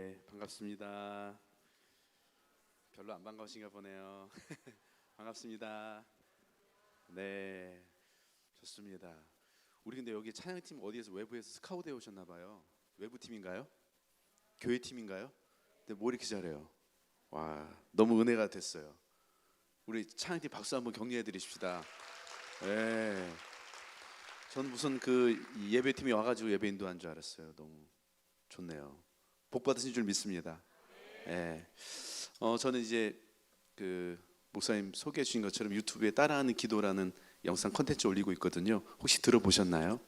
네, 반갑습니다. 별로 안 반가우신가 보네요. 반갑습니다. 네, 좋습니다. 우리 근데 여기 찬양팀 어디에서 외부에서 스카우트해 오셨나 봐요. 외부 팀인가요? 교회 팀인가요? 근데 뭐 이렇게 잘해요? 와, 너무 은혜가 됐어요. 우리 찬양팀 박수 한번 격려해 드리십시다. 네, 전 무슨 그 예배팀이 와가지고 예배 인도한 줄 알았어요. 너무 좋네요. 복 받으신 줄 믿습니다. 예. 저는 이제 그 목사님 소개해 주신 것처럼 유튜브에 따라하는 기도라는 영상 콘텐츠 올리고 있거든요. 혹시 들어보셨나요?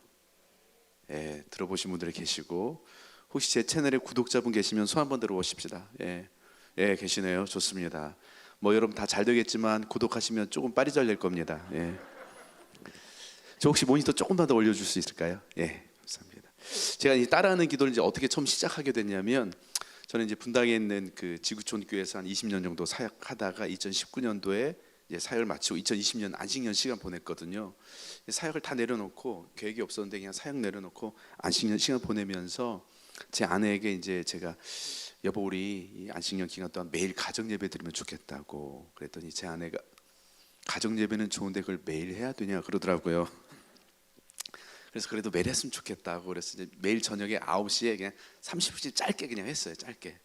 예, 들어보신 분들 계시고 혹시 제 채널에 구독자분 계시면 손 한번 들어보십시다. 예, 예, 계시네요. 좋습니다. 뭐 여러분 다 잘 되겠지만 구독하시면 조금 빨리 잘 될 겁니다. 예. 저 혹시 모니터 조금만 더 올려줄 수 있을까요? 예, 감사합니다. 제가 이 따라하는 기도를 이제 어떻게 처음 시작하게 됐냐면, 저는 이제 분당에 있는 그 지구촌 교회에서 한 20년 정도 사역하다가 2019년도에 이제 사역을 마치고 2020년 안식년 시간 보냈거든요. 사역을 다 내려놓고 계획이 없었는데 그냥 사역 내려놓고 안식년 시간 보내면서 제 아내에게 이제 제가 여보 우리 이 안식년 기간 동안 매일 가정 예배 드리면 좋겠다고 그랬더니 제 아내가 가정 예배는 좋은데 그걸 매일 해야 되냐 그러더라고요. 그래서 그래도 매일 했으면 좋겠다고 그래서 이제 매일 저녁에 9시에 그냥 30분씩 짧게 그냥 했어요. 짧게.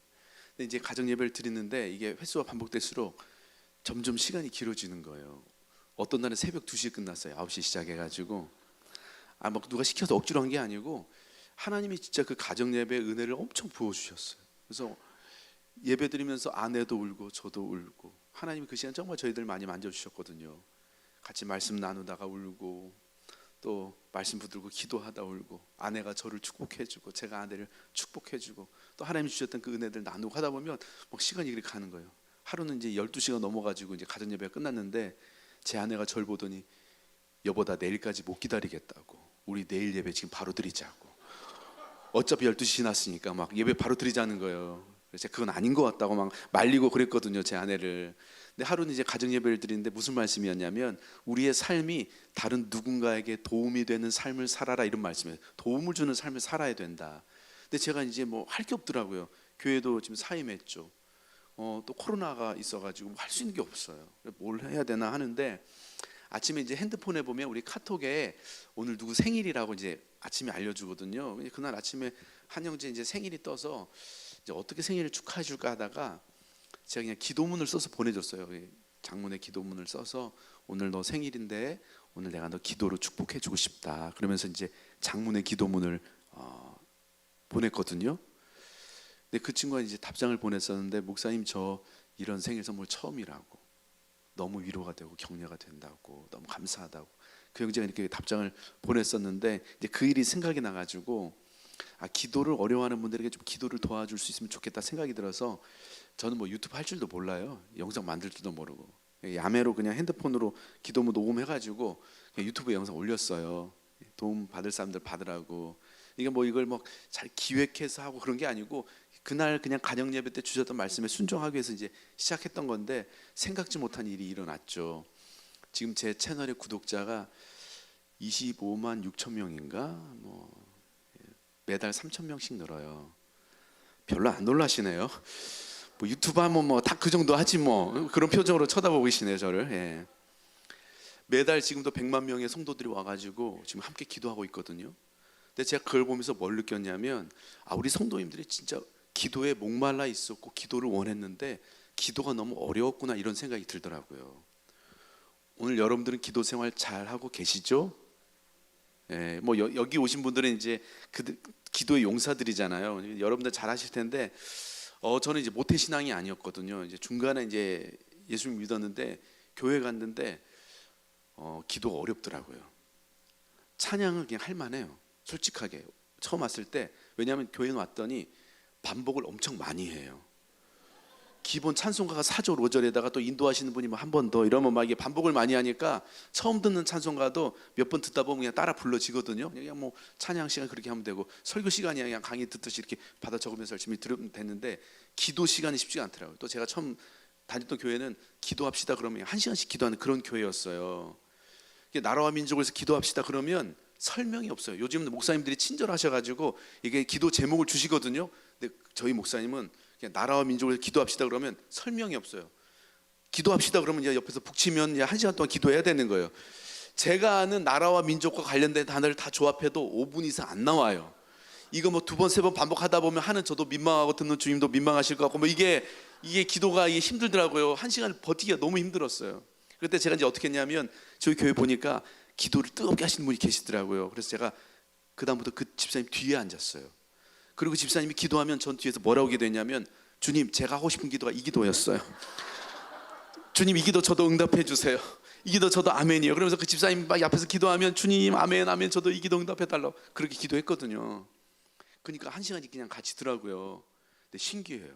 근데 이제 가정 예배를 드리는데 이게 횟수가 반복될수록 점점 시간이 길어지는 거예요. 어떤 날은 새벽 2시에 끝났어요. 9시 시작해가지고 막 누가 시켜서 억지로 한 게 아니고 하나님이 진짜 그 가정 예배의 은혜를 엄청 부어주셨어요. 그래서 예배 드리면서 아내도 울고 저도 울고 하나님이 그 시간 정말 저희들 많이 만져주셨거든요. 같이 말씀 나누다가 울고 또 말씀 붙들고 기도하다 울고 아내가 저를 축복해주고 제가 아내를 축복해주고 또 하나님 주셨던 그 은혜들 나누고 하다 보면 막 시간이 그렇게 가는 거예요. 하루는 이제 12시가 넘어가지고 이제 가정 예배가 끝났는데 제 아내가 저를 보더니 여보 나 내일까지 못 기다리겠다고 우리 내일 예배 지금 바로 드리자고 어차피 12시 지났으니까 막 예배 바로 드리자는 거예요. 그래서 그건 아닌 것 같다고 막 말리고 그랬거든요 제 아내를. 근데 하루는 이제 가정 예배를 드리는데 무슨 말씀이었냐면 우리의 삶이 다른 누군가에게 도움이 되는 삶을 살아라 이런 말씀이에요. 도움을 주는 삶을 살아야 된다. 근데 제가 이제 뭐 할 게 없더라고요. 교회도 지금 사임했죠. 또 코로나가 있어가지고 할 수 있는 게 없어요. 뭘 해야 되나 하는데 아침에 이제 핸드폰에 보면 우리 카톡에 오늘 누구 생일이라고 이제 아침에 알려주거든요. 그날 아침에 한 형제 이제 생일이 떠서 이제 어떻게 생일을 축하해 줄까 하다가 제가 그냥 기도문을 써서 보내줬어요. 장문의 기도문을 써서 오늘 너 생일인데 오늘 내가 너 기도로 축복해 주고 싶다. 그러면서 이제 장문의 기도문을 보냈거든요. 근데 그 친구가 이제 답장을 보냈었는데 목사님 저 이런 생일 선물 처음이라고 너무 위로가 되고 격려가 된다고 너무 감사하다고 그 형제가 이렇게 답장을 보냈었는데 이제 그 일이 생각이 나가지고 기도를 어려워하는 분들에게 좀 기도를 도와줄 수 있으면 좋겠다 생각이 들어서 저는 뭐 유튜브 할 줄도 몰라요. 영상 만들 줄도 모르고 야매로 그냥 핸드폰으로 기도문 녹음해가지고 유튜브에 영상 올렸어요. 도움 받을 사람들 받으라고. 이게 뭐 이걸 뭐 잘 기획해서 하고 그런 게 아니고 그날 그냥 가정 예배 때 주셨던 말씀에 순종하기 위해서 이제 시작했던 건데 생각지 못한 일이 일어났죠. 지금 제 채널의 구독자가 25만 6천 명인가 뭐 매달 3천 명씩 늘어요. 별로 안 놀라시네요. 뭐 유튜브 하면 뭐 다 그 정도 하지 뭐 그런 표정으로 쳐다보고 계시네요 저를. 예. 매달 지금도 100만 명의 성도들이 와가지고 지금 함께 기도하고 있거든요. 근데 제가 그걸 보면서 뭘 느꼈냐면 우리 성도님들이 진짜 기도에 목말라 있었고 기도를 원했는데 기도가 너무 어려웠구나 이런 생각이 들더라고요. 오늘 여러분들은 기도 생활 잘 하고 계시죠? 예, 뭐 여기 오신 분들은 이제 그 기도의 용사들이잖아요. 여러분들 잘 하실 텐데 저는 이제 모태 신앙이 아니었거든요. 이제 중간에 이제 예수님 믿었는데 교회 갔는데 기도가 어렵더라고요. 찬양은 그냥 할 만해요. 솔직하게 처음 왔을 때. 왜냐하면 교회 왔더니 반복을 엄청 많이 해요. 기본 찬송가가 4절 5절에다가 또 인도하시는 분이 뭐 한 번 더 이러면 막 이게 반복을 많이 하니까 처음 듣는 찬송가도 몇 번 듣다 보면 그냥 따라 불러지거든요. 그냥 뭐 찬양 시간 그렇게 하면 되고 설교 시간이 그냥 강의 듣듯이 이렇게 받아 적으면서 열심히 들으면 되는데 기도 시간이 쉽지가 않더라고요. 또 제가 처음 다녔던 교회는 기도합시다 그러면 1시간씩 기도하는 그런 교회였어요. 나라와 민족을 위해서 기도합시다 그러면 설명이 없어요. 요즘 목사님들이 친절하셔가지고 이게 기도 제목을 주시거든요. 근데 저희 목사님은 그냥 나라와 민족을 기도합시다 그러면 설명이 없어요. 기도합시다 그러면 이제 옆에서 북치면 1시간 동안 기도해야 되는 거예요. 제가 아는 나라와 민족과 관련된 단어를 다 조합해도 5분 이상 안 나와요. 이거 뭐 2번, 3번 반복하다 보면 하는 저도 민망하고 듣는 주님도 민망하실 것 같고 뭐 이게 기도가 이게 힘들더라고요. 1시간 버티기가 너무 힘들었어요. 그때 제가 이제 어떻게 했냐면 저희 교회 보니까 기도를 뜨겁게 하시는 분이 계시더라고요. 그래서 제가 그다음부터 그 집사님 뒤에 앉았어요. 그리고 집사님이 기도하면 전 뒤에서 뭐라고 기도했냐면 주님 제가 하고 싶은 기도가 이 기도였어요. 주님 이 기도 저도 응답해 주세요. 이 기도 저도 아멘이요. 그러면서 그 집사님 막 앞에서 기도하면 주님 아멘 아멘 저도 이 기도 응답해 달라고 그렇게 기도했거든요. 그러니까 1시간이 그냥 가지더라고요. 근데 신기해요.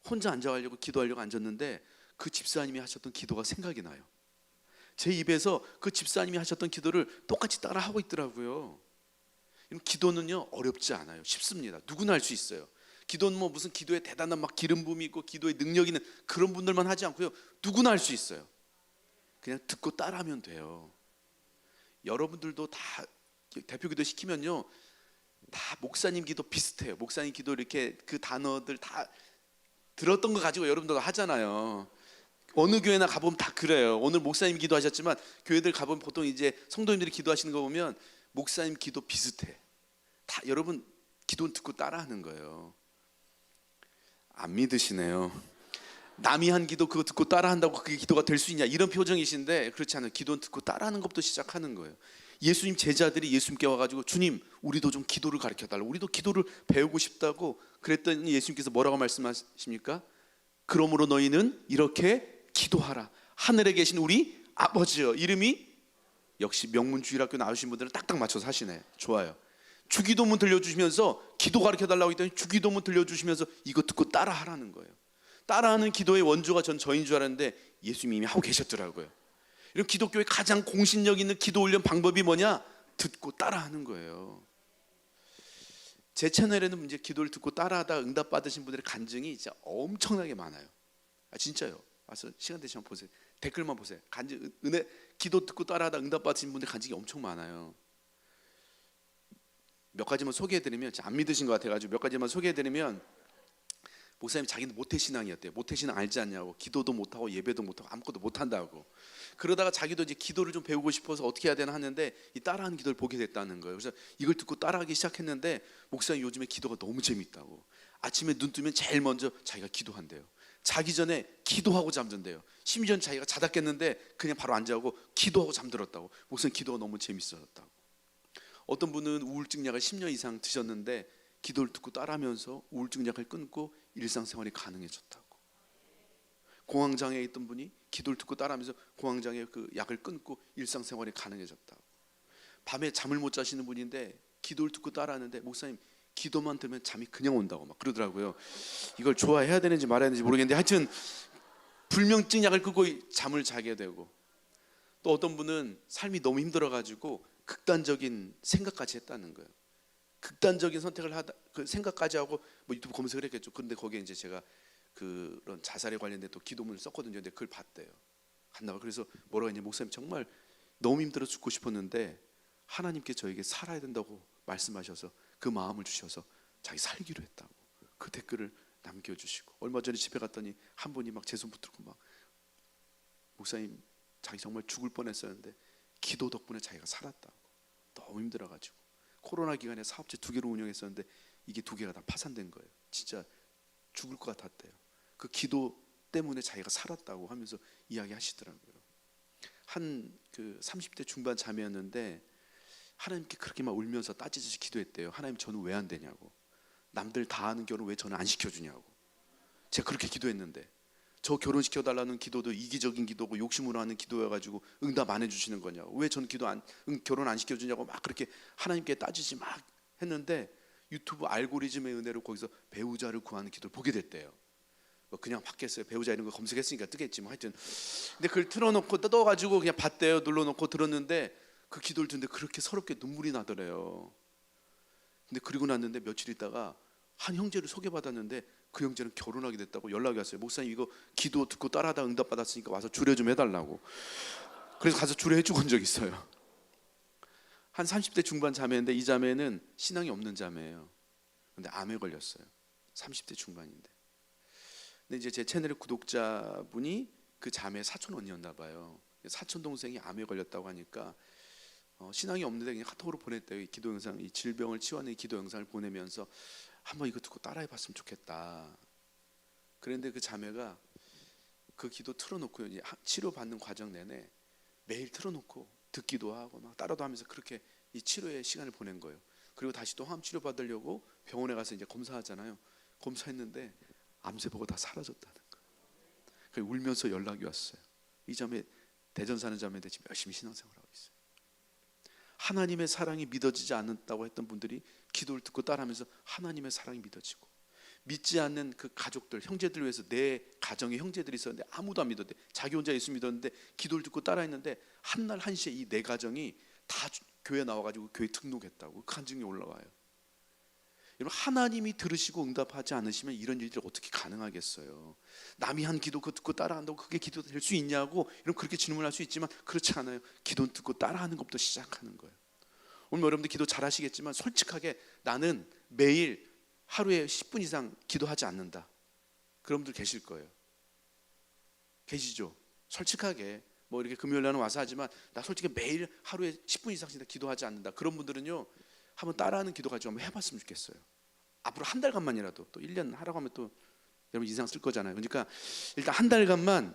혼자 앉아가려고 기도하려고 앉았는데 그 집사님이 하셨던 기도가 생각이 나요. 제 입에서 그 집사님이 하셨던 기도를 똑같이 따라 하고 있더라고요. 기도는요 어렵지 않아요. 쉽습니다. 누구나 할 수 있어요. 기도는 뭐 무슨 기도에 대단한 막 기름 부음이 있고 기도에 능력 있는 그런 분들만 하지 않고요. 누구나 할 수 있어요. 그냥 듣고 따라하면 돼요. 여러분들도 다 대표 기도 시키면요 다 목사님 기도 비슷해요. 목사님 기도 이렇게 그 단어들 다 들었던 거 가지고 여러분들 하잖아요. 어느 교회나 가보면 다 그래요. 오늘 목사님 기도하셨지만 교회들 가보면 보통 이제 성도님들이 기도하시는 거 보면 목사님 기도 비슷해. 다 여러분 기도는 듣고 따라하는 거예요. 안 믿으시네요. 남이 한 기도 그거 듣고 따라한다고 그게 기도가 될 수 있냐 이런 표정이신데 그렇지 않아요. 기도는 듣고 따라하는 것부터 시작하는 거예요. 예수님 제자들이 예수님께 와가지고 주님 우리도 좀 기도를 가르쳐달라고 우리도 기도를 배우고 싶다고 그랬더니 예수님께서 뭐라고 말씀하십니까? 그러므로 너희는 이렇게 기도하라. 하늘에 계신 우리 아버지여. 이름이 역시 명문주일학교 나오신 분들은 딱딱 맞춰서 하시네. 좋아요. 주기도문 들려주시면서 기도 가르쳐달라고 했더니 주기도문 들려주시면서 이거 듣고 따라하라는 거예요. 따라하는 기도의 원조가 전 저인 줄 알았는데 예수님이 이미 하고 계셨더라고요. 이런 기독교의 가장 공신력 있는 기도 훈련 방법이 뭐냐? 듣고 따라하는 거예요. 제 채널에는 이제 기도를 듣고 따라하다 응답 받으신 분들의 간증이 진짜 엄청나게 많아요. 진짜요. 와서 시간 되시면 보세요. 댓글만 보세요. 간증 은혜 기도 듣고 따라하다 응답 받으신 분들 간증이 엄청 많아요. 몇 가지만 소개해드리면 안 믿으신 것 같아가지고 몇 가지만 소개해드리면 목사님 자기는 모태신앙이었대요. 모태신앙 알지 않냐고. 기도도 못하고 예배도 못하고 아무것도 못한다고. 그러다가 자기도 이제 기도를 좀 배우고 싶어서 어떻게 해야 되나 하는데 이 따라하는 기도를 보게 됐다는 거예요. 그래서 이걸 듣고 따라하기 시작했는데 목사님 요즘에 기도가 너무 재밌다고. 아침에 눈 뜨면 제일 먼저 자기가 기도한대요. 자기 전에 기도하고 잠든대요. 심지어 자기가 자다 깼는데 그냥 바로 앉아고 기도하고 잠들었다고. 목사님 기도가 너무 재밌어졌다고. 어떤 분은 우울증 약을 10년 이상 드셨는데 기도를 듣고 따라하면서 우울증 약을 끊고 일상생활이 가능해졌다고. 공황장애에 있던 분이 기도를 듣고 따라하면서 공황장애 그 약을 끊고 일상생활이 가능해졌다고. 밤에 잠을 못 자시는 분인데 기도를 듣고 따라하는데 목사님 기도만 들으면 잠이 그냥 온다고 막 그러더라고요. 이걸 좋아해야 되는지 말아야 되는지 모르겠는데 하여튼 불면증 약을 끊고 잠을 자게 되고, 또 어떤 분은 삶이 너무 힘들어가지고 극단적인 생각까지 했다는 거예요. 극단적인 선택을 하다 그 생각까지 하고 뭐 유튜브 검색을 했겠죠. 근데 거기에 이제 제가 그런 자살에 관련된 또 기도문을 썼거든요. 근데 그걸 봤대요. 간다고. 그래서 뭐라고 했냐, 목사님 정말 너무 힘들어 죽고 싶었는데 하나님께 저에게 살아야 된다고 말씀하셔서 그 마음을 주셔서 자기 살기로 했다고 그 댓글을 남겨주시고, 얼마 전에 집에 갔더니 한 분이 막 제 손 붙들고 막 목사님 자기 정말 죽을 뻔했었는데 기도 덕분에 자기가 살았다고. 너무 힘들어가지고 코로나 기간에 사업체 2개를 운영했었는데 이게 2개가 다 파산된 거예요. 진짜 죽을 것 같았대요. 그 기도 때문에 자기가 살았다고 하면서 이야기하시더라고요. 한 그 30대 중반 자매였는데 하나님께 그렇게 막 울면서 따지듯이 기도했대요. 하나님 저는 왜 안 되냐고. 남들 다 하는 결혼 왜 저는 안 시켜주냐고. 제가 그렇게 기도했는데 저 결혼시켜달라는 기도도 이기적인 기도고 욕심으로 하는 기도여가지고 응답 안 해주시는 거냐고. 왜 저는 결혼 안 시켜주냐고 막 그렇게 하나님께 따지지 막 했는데 유튜브 알고리즘의 은혜로 거기서 배우자를 구하는 기도를 보게 됐대요. 그냥 봤겠어요. 배우자 이런 거 검색했으니까 뜨겠지 뭐 하여튼. 근데 그걸 틀어놓고 뜯어가지고 그냥 봤대요. 눌러놓고 들었는데 그 기도를 듣는데 그렇게 서럽게 눈물이 나더래요. 근데 그리고 났는데 며칠 있다가 한 형제를 소개받았는데 그 형제는 결혼하게 됐다고 연락이 왔어요. 목사님 이거 기도 듣고 따라하다 응답 받았으니까 와서 주례 좀 해달라고. 그래서 가서 주례 해주고 온 적 있어요. 한 30대 중반 자매인데 이 자매는 신앙이 없는 자매예요. 근데 암에 걸렸어요. 30대 중반인데. 근데 이제 제 채널의 구독자분이 그 자매 사촌 언니였나 봐요. 사촌 동생이 암에 걸렸다고 하니까 신앙이 없는데 그냥 카톡으로 보냈대요. 이 기도 영상, 이 질병을 치유하는 이 기도 영상을 보내면서 한번 이거 듣고 따라해봤으면 좋겠다. 그런데 그 자매가 그 기도 틀어놓고 이제 치료받는 과정 내내 매일 틀어놓고 듣기도 하고 막 따라도 하면서 그렇게 이 치료의 시간을 보낸 거예요. 그리고 다시 또 항암 치료 받으려고 병원에 가서 이제 검사하잖아요. 검사했는데 암세포가 다 사라졌다는 거예요. 그래서 울면서 연락이 왔어요. 이 자매 대전 사는 자매인데 지금 열심히 신앙생활을 하고 있어요. 하나님의 사랑이 믿어지지 않는다고 했던 분들이 기도를 듣고 따라하면서 하나님의 사랑이 믿어지고, 믿지 않는 그 가족들, 형제들 위해서 내 가정에 형제들이 있었는데 아무도 안 믿었대. 자기 혼자 예수 믿었는데 기도를 듣고 따라했는데 한날 한시에 이 내 가정이 다 교회 나와가지고 교회 등록했다고 그 간증이 올라와요. 여러분, 하나님이 들으시고 응답하지 않으시면 이런 일들이 어떻게 가능하겠어요? 남이 한 기도 그거 듣고 따라한다고 그게 기도 될 수 있냐고 여러분 그렇게 질문할 수 있지만 그렇지 않아요. 기도 듣고 따라하는 것부터 시작하는 거예요. 오늘 여러분들 기도 잘 하시겠지만 솔직하게 나는 매일 하루에 10분 이상 기도하지 않는다, 그런 분들 계실 거예요. 계시죠? 솔직하게 뭐 이렇게 금요일날은 와서 하지만 나 솔직히 매일 하루에 10분 이상씩 기도하지 않는다, 그런 분들은요 한번 따라하는 기도 가지고 한번 해봤으면 좋겠어요. 앞으로 한 달간만이라도, 또 1년 하라고 하면 또 여러분 인상 쓸 거잖아요. 그러니까 일단 한 달간만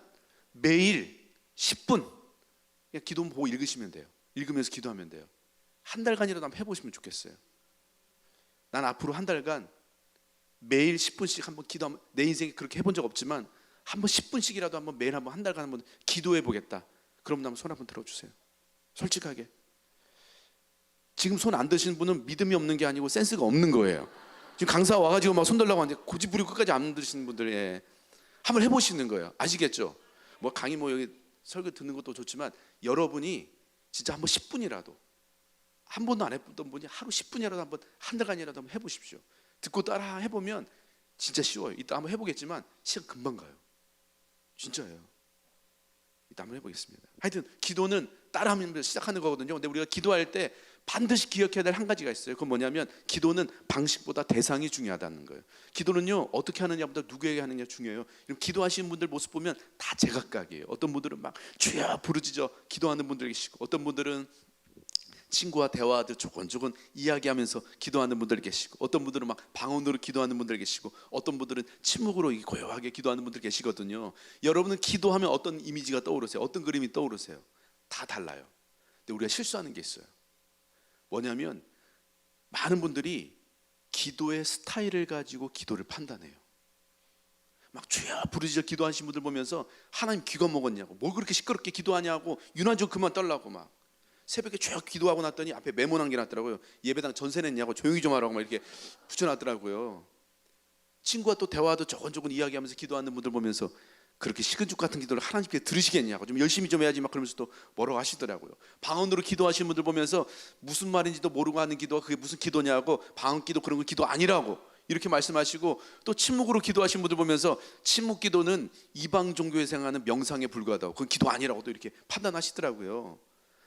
매일 10분 그냥 기도 보고 읽으시면 돼요. 읽으면서 기도하면 돼요. 한 달간이라도 한번 해보시면 좋겠어요. 난 앞으로 한 달간 매일 10분씩 한번 기도하면, 내 인생에 그렇게 해본 적 없지만 한번 10분씩이라도 한번 매일 한번 한 달간 한번 기도해 보겠다. 그럼 한번 손 한번 들어주세요. 솔직하게. 지금 손 안 드시는 분은 믿음이 없는 게 아니고 센스가 없는 거예요. 지금 강사 와가지고 막 손 들라고 하는데 고집부리고 끝까지 안 드시는 분들, 예, 한번 해보시는 거예요. 아시겠죠? 뭐 강의 뭐 여기 설교 듣는 것도 좋지만 여러분이 진짜 한번 10분이라도, 한 번도 안 해봤던 분이 하루 10분이라도 한번 한 달간이라도 한번 해보십시오. 듣고 따라 해보면 진짜 쉬워요. 이따 한번 해보겠지만 시간 금방 가요. 진짜예요. 이따 한번 해보겠습니다. 하여튼 기도는 따라하면서 시작하는 거거든요. 근데 우리가 기도할 때 반드시 기억해야 될 한 가지가 있어요. 그건 뭐냐면 기도는 방식보다 대상이 중요하다는 거예요. 기도는요 어떻게 하느냐보다 누구에게 하느냐 중요해요. 기도하시는 분들 모습 보면 다 제각각이에요. 어떤 분들은 막 주여 부르짖어 기도하는 분들 계시고, 어떤 분들은 친구와 대화하듯 조곤조곤 이야기하면서 기도하는 분들 계시고, 어떤 분들은 막 방언으로 기도하는 분들 계시고, 어떤 분들은 침묵으로 고요하게 기도하는 분들 계시거든요. 여러분은 기도하면 어떤 이미지가 떠오르세요? 어떤 그림이 떠오르세요? 다 달라요. 근데 우리가 실수하는 게 있어요. 뭐냐면 많은 분들이 기도의 스타일을 가지고 기도를 판단해요. 막 주여 부르짖어 기도하신 분들 보면서 하나님 귀가 먹었냐고, 뭘 그렇게 시끄럽게 기도하냐고, 유난 좀 그만 떨라고, 막 새벽에 쭉 기도하고 났더니 앞에 메모난 게 났더라고요. 예배당 전세 냈냐고, 조용히 좀 하라고 막 이렇게 붙여놨더라고요. 친구와 또 대화도 조곤조곤 이야기하면서 기도하는 분들 보면서 그렇게 식은죽 같은 기도를 하나님께 들으시겠냐고, 좀 열심히 좀 해야지 막 그러면서 또 뭐라고 하시더라고요. 방언으로 기도하시는 분들 보면서 무슨 말인지도 모르고 하는 기도가 그게 무슨 기도냐고, 방언 기도 그런 거 기도 아니라고 이렇게 말씀하시고, 또 침묵으로 기도하시는 분들 보면서 침묵 기도는 이방 종교에서 행하는 명상에 불과하다고, 그건 기도 아니라고 또 이렇게 판단하시더라고요.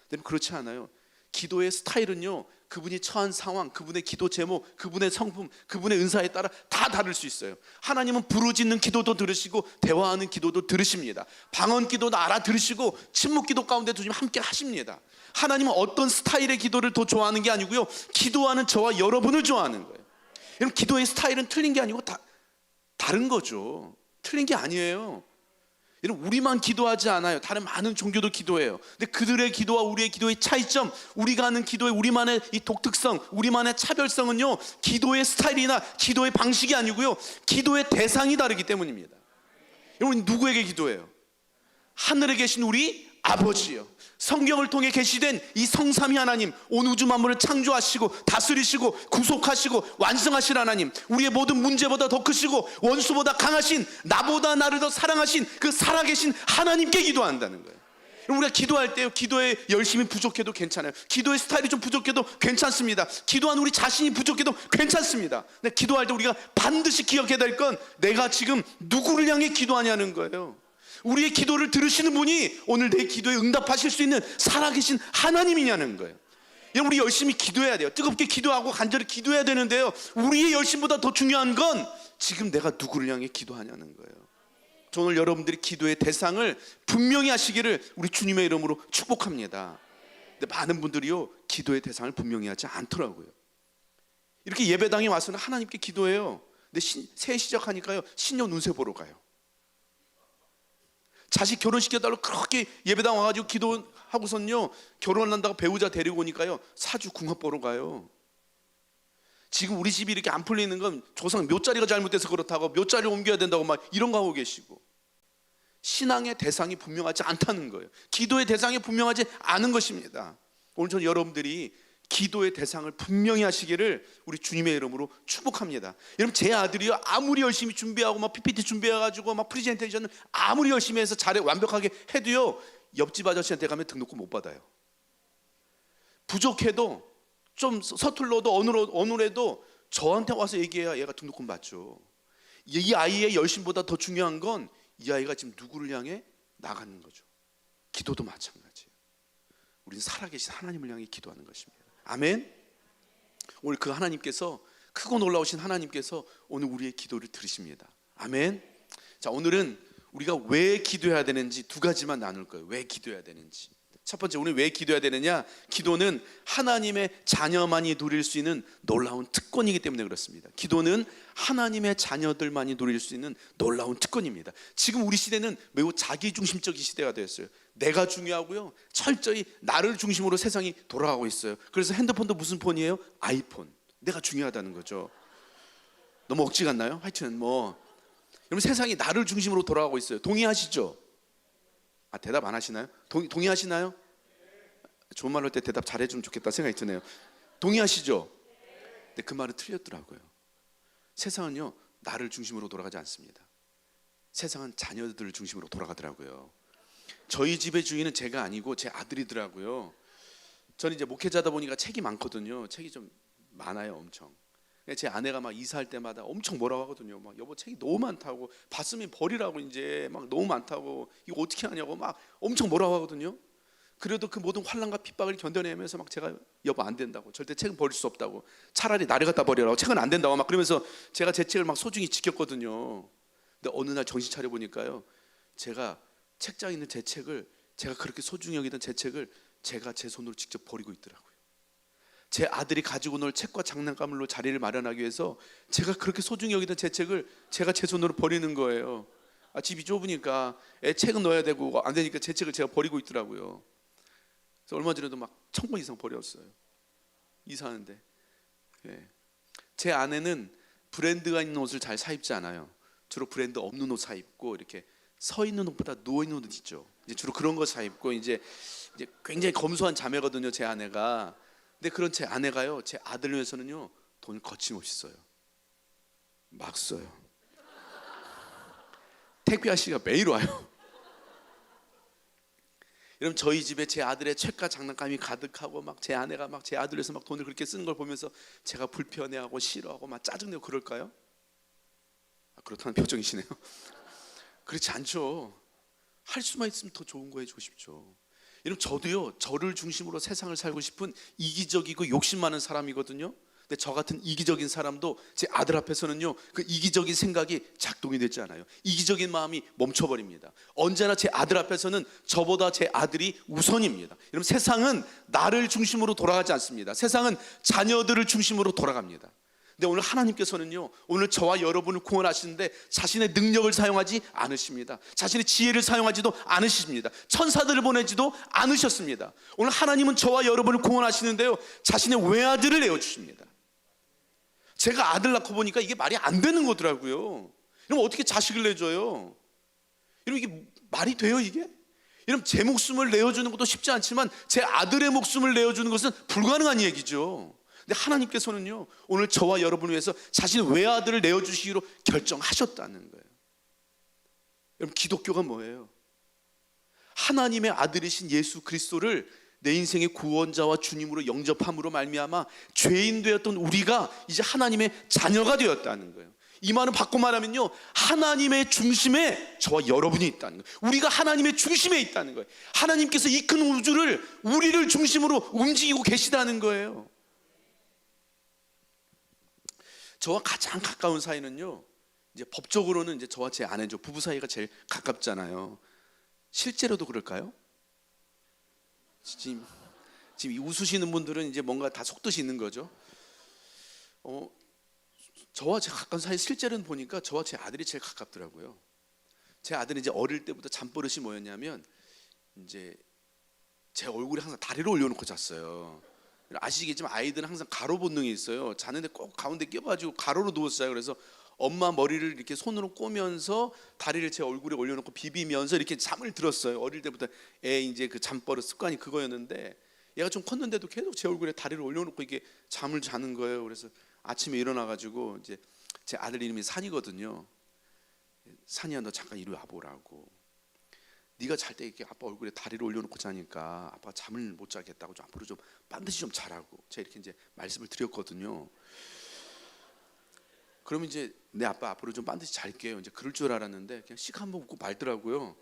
근데 그렇지 않아요. 기도의 스타일은요 그분이 처한 상황, 그분의 기도 제목, 그분의 성품, 그분의 은사에 따라 다 다를 수 있어요. 하나님은 부르짖는 기도도 들으시고 대화하는 기도도 들으십니다. 방언 기도도 알아들으시고 침묵 기도 가운데도 좀 함께 하십니다. 하나님은 어떤 스타일의 기도를 더 좋아하는 게 아니고요, 기도하는 저와 여러분을 좋아하는 거예요. 여러분, 기도의 스타일은 틀린 게 아니고 다른 거죠. 틀린 게 아니에요. 여러분, 우리만 기도하지 않아요. 다른 많은 종교도 기도해요. 근데 그들의 기도와 우리의 기도의 차이점, 우리가 하는 기도의 우리만의 이 독특성, 우리만의 차별성은요 기도의 스타일이나 기도의 방식이 아니고요 기도의 대상이 다르기 때문입니다. 여러분, 누구에게 기도해요? 하늘에 계신 우리 아버지요, 성경을 통해 계시된 이 성삼위 하나님, 온 우주 만물을 창조하시고 다스리시고 구속하시고 완성하신 하나님, 우리의 모든 문제보다 더 크시고 원수보다 강하신, 나보다 나를 더 사랑하신 그 살아계신 하나님께 기도한다는 거예요. 우리가 기도할 때요, 기도에 열심히 부족해도 괜찮아요. 기도의 스타일이 좀 부족해도 괜찮습니다. 기도하는 우리 자신이 부족해도 괜찮습니다. 근데 기도할 때 우리가 반드시 기억해야 될 건 내가 지금 누구를 향해 기도하냐는 거예요. 우리의 기도를 들으시는 분이 오늘 내 기도에 응답하실 수 있는 살아계신 하나님이냐는 거예요. 여러분, 우리 열심히 기도해야 돼요. 뜨겁게 기도하고 간절히 기도해야 되는데요, 우리의 열심보다 더 중요한 건 지금 내가 누구를 향해 기도하냐는 거예요. 오늘 여러분들이 기도의 대상을 분명히 하시기를 우리 주님의 이름으로 축복합니다. 근데 많은 분들이요, 기도의 대상을 분명히 하지 않더라고요. 이렇게 예배당에 와서는 하나님께 기도해요. 근데 새해 시작하니까요, 신년 운세 보러 가요. 자식 결혼시켜달라고 그렇게 예배당 와가지고 기도하고선요, 결혼한다고 배우자 데리고 오니까요, 사주 궁합 보러 가요. 지금 우리 집이 이렇게 안 풀리는 건 조상 몇 자리가 잘못돼서 그렇다고, 몇 자리 옮겨야 된다고 막 이런 거 하고 계시고, 신앙의 대상이 분명하지 않다는 거예요. 기도의 대상이 분명하지 않은 것입니다. 오늘 저는 여러분들이 기도의 대상을 분명히 하시기를 우리 주님의 이름으로 축복합니다. 여러분, 제 아들이요, 아무리 열심히 준비하고 막 PPT 준비해가지고 막 프레젠테이션을 아무리 열심히 해서 잘해 완벽하게 해도요, 옆집 아저씨한테 가면 등록금 못 받아요. 부족해도 좀 서툴러도 어눌해도 저한테 와서 얘기해야 얘가 등록금 받죠. 이 아이의 열심보다 더 중요한 건 이 아이가 지금 누구를 향해 나가는 거죠. 기도도 마찬가지예요. 우리는 살아계신 하나님을 향해 기도하는 것입니다. 아멘. 오늘 그 하나님께서, 크고 놀라우신 하나님께서 오늘 우리의 기도를 들으십니다. 아멘. 자, 오늘은 우리가 왜 기도해야 되는지 두 가지만 나눌 거예요. 왜 기도해야 되는지. 첫 번째, 우리 왜 기도해야 되느냐? 기도는 하나님의 자녀만이 누릴 수 있는 놀라운 특권이기 때문에 그렇습니다. 기도는 하나님의 자녀들만이 누릴 수 있는 놀라운 특권입니다. 지금 우리 시대는 매우 자기중심적인 시대가 되었어요. 내가 중요하고요, 철저히 나를 중심으로 세상이 돌아가고 있어요. 그래서 핸드폰도 무슨 폰이에요? 아이폰. 내가 중요하다는 거죠. 너무 억지 같나요? 하여튼 여러분, 세상이 나를 중심으로 돌아가고 있어요. 동의하시죠? 대답 안 하시나요? 동의하시나요? 좋은 말 할 때 대답 잘해주면 좋겠다 생각이 드네요. 동의하시죠? 근데 그 말은 틀렸더라고요. 세상은요, 나를 중심으로 돌아가지 않습니다. 세상은 자녀들을 중심으로 돌아가더라고요. 저희 집의 주인은 제가 아니고 제 아들이더라고요. 저는 이제 목회자다 보니까 책이 많거든요. 책이 좀 많아요, 엄청. 제 아내가 막 이사할 때마다 엄청 뭐라고 하거든요. 막 여보, 책이 너무 많다고, 봤으면 버리라고, 이제 막 너무 많다고, 이거 어떻게 하냐고 막 엄청 뭐라고 하거든요. 그래도 그 모든 환난과 핍박을 견뎌내면서 막 제가 여보 안 된다고, 절대 책은 버릴 수 없다고, 차라리 나를 갖다 버리라고, 책은 안 된다고 막 그러면서 제가 제 책을 막 소중히 지켰거든요. 근데 어느 날 정신 차려 보니까요, 제가 책장에 있는 제 책을, 제가 그렇게 소중히 여기던 제 책을 제가 제 손으로 직접 버리고 있더라고요. 제 아들이 가지고 놀 책과 장난감으로 자리를 마련하기 위해서 제가 그렇게 소중히 여기던 제 책을 제가 제 손으로 버리는 거예요. 집이 좁으니까 애 책은 넣어야 되고 안 되니까 제 책을 제가 버리고 있더라고요. 그래서 얼마 전에도 막 1000권 이상 버렸어요. 이사하는데. 예. 제 아내는 브랜드가 있는 옷을 잘 사 입지 않아요. 주로 브랜드 없는 옷 사 입고, 이렇게 서 있는 옷보다 누워 있는 옷 있죠. 이제 주로 그런 거 사 입고, 이제 굉장히 검소한 자매거든요, 제 아내가. 근데 그런 제 아내가요, 제 아들을 위해서는요, 돈을 거침없이 써요. 막 써요. 택배 아저씨가 매일 와요. 여러분, 저희 집에 제 아들의 책과 장난감이 가득하고 막 제 아내가 막 제 아들을 위해서 막 돈을 그렇게 쓰는 걸 보면서 제가 불편해하고 싫어하고 막 짜증내고 그럴까요? 그렇다는 표정이시네요. 그렇지 않죠. 할 수만 있으면 더 좋은 거 해주고 싶죠. 여러분, 저도요, 저를 중심으로 세상을 살고 싶은 이기적이고 욕심 많은 사람이거든요. 근데 저 같은 이기적인 사람도 제 아들 앞에서는요, 그 이기적인 생각이 작동이 되지 않아요. 이기적인 마음이 멈춰버립니다. 언제나 제 아들 앞에서는 저보다 제 아들이 우선입니다. 여러분, 세상은 나를 중심으로 돌아가지 않습니다. 세상은 자녀들을 중심으로 돌아갑니다. 근데 오늘 하나님께서는요, 오늘 저와 여러분을 구원하시는데 자신의 능력을 사용하지 않으십니다. 자신의 지혜를 사용하지도 않으십니다. 천사들을 보내지도 않으셨습니다. 오늘 하나님은 저와 여러분을 구원하시는데요, 자신의 외아들을 내어주십니다. 제가 아들 낳고 보니까 이게 말이 안 되는 거더라고요. 여러분, 어떻게 자식을 내줘요? 여러분, 이게 말이 돼요, 이게? 여러분, 제 목숨을 내어주는 것도 쉽지 않지만 제 아들의 목숨을 내어주는 것은 불가능한 얘기죠. 근데 하나님께서는요, 오늘 저와 여러분을 위해서 자신의 외아들을 내어주시기로 결정하셨다는 거예요. 여러분, 기독교가 뭐예요? 하나님의 아들이신 예수 그리스도를 내 인생의 구원자와 주님으로 영접함으로 말미암아 죄인 되었던 우리가 이제 하나님의 자녀가 되었다는 거예요. 이 말은 바꿔 말하면요, 하나님의 중심에 저와 여러분이 있다는 거예요. 우리가 하나님의 중심에 있다는 거예요. 하나님께서 이 큰 우주를 우리를 중심으로 움직이고 계시다는 거예요. 저와 가장 가까운 사이는요, 이제 법적으로는 이제 저와 제 아내죠. 부부 사이가 제일 가깝잖아요. 실제로도 그럴까요? 지금 이 웃으시는 분들은 이제 뭔가 다 속뜻이 있는 거죠. 저와 제 가까운 사이 실제로는 보니까 저와 제 아들이 제일 가깝더라고요. 제 아들은 이제 어릴 때부터 잠버릇이 뭐였냐면 이제 제 얼굴에 항상 다리를 올려놓고 잤어요. 아시겠지만 아이들은 항상 가로 본능이 있어요. 자는데 꼭 가운데 껴가지고 가로로 누워서 자요. 그래서 엄마 머리를 이렇게 손으로 꼬면서 다리를 제 얼굴에 올려놓고 비비면서 이렇게 잠을 들었어요. 어릴 때부터 애 이제 그 잠버릇 습관이 그거였는데, 얘가 좀 컸는데도 계속 제 얼굴에 다리를 올려놓고 이게 잠을 자는 거예요. 그래서 아침에 일어나가지고 이제 제 아들 이름이 산이거든요. 산이야, 너 잠깐 이리 와보라고. 네가 잘 때 이렇게 아빠 얼굴에 다리를 올려놓고 자니까 아빠가 잠을 못 자겠다고, 좀 앞으로 좀 반드시 좀 자라고 제가 이렇게 이제 말씀을 드렸거든요. 그러면 이제 내 아빠 앞으로 좀 반드시 잘게요, 이제 그럴 줄 알았는데 그냥 씩 한번 웃고 말더라고요.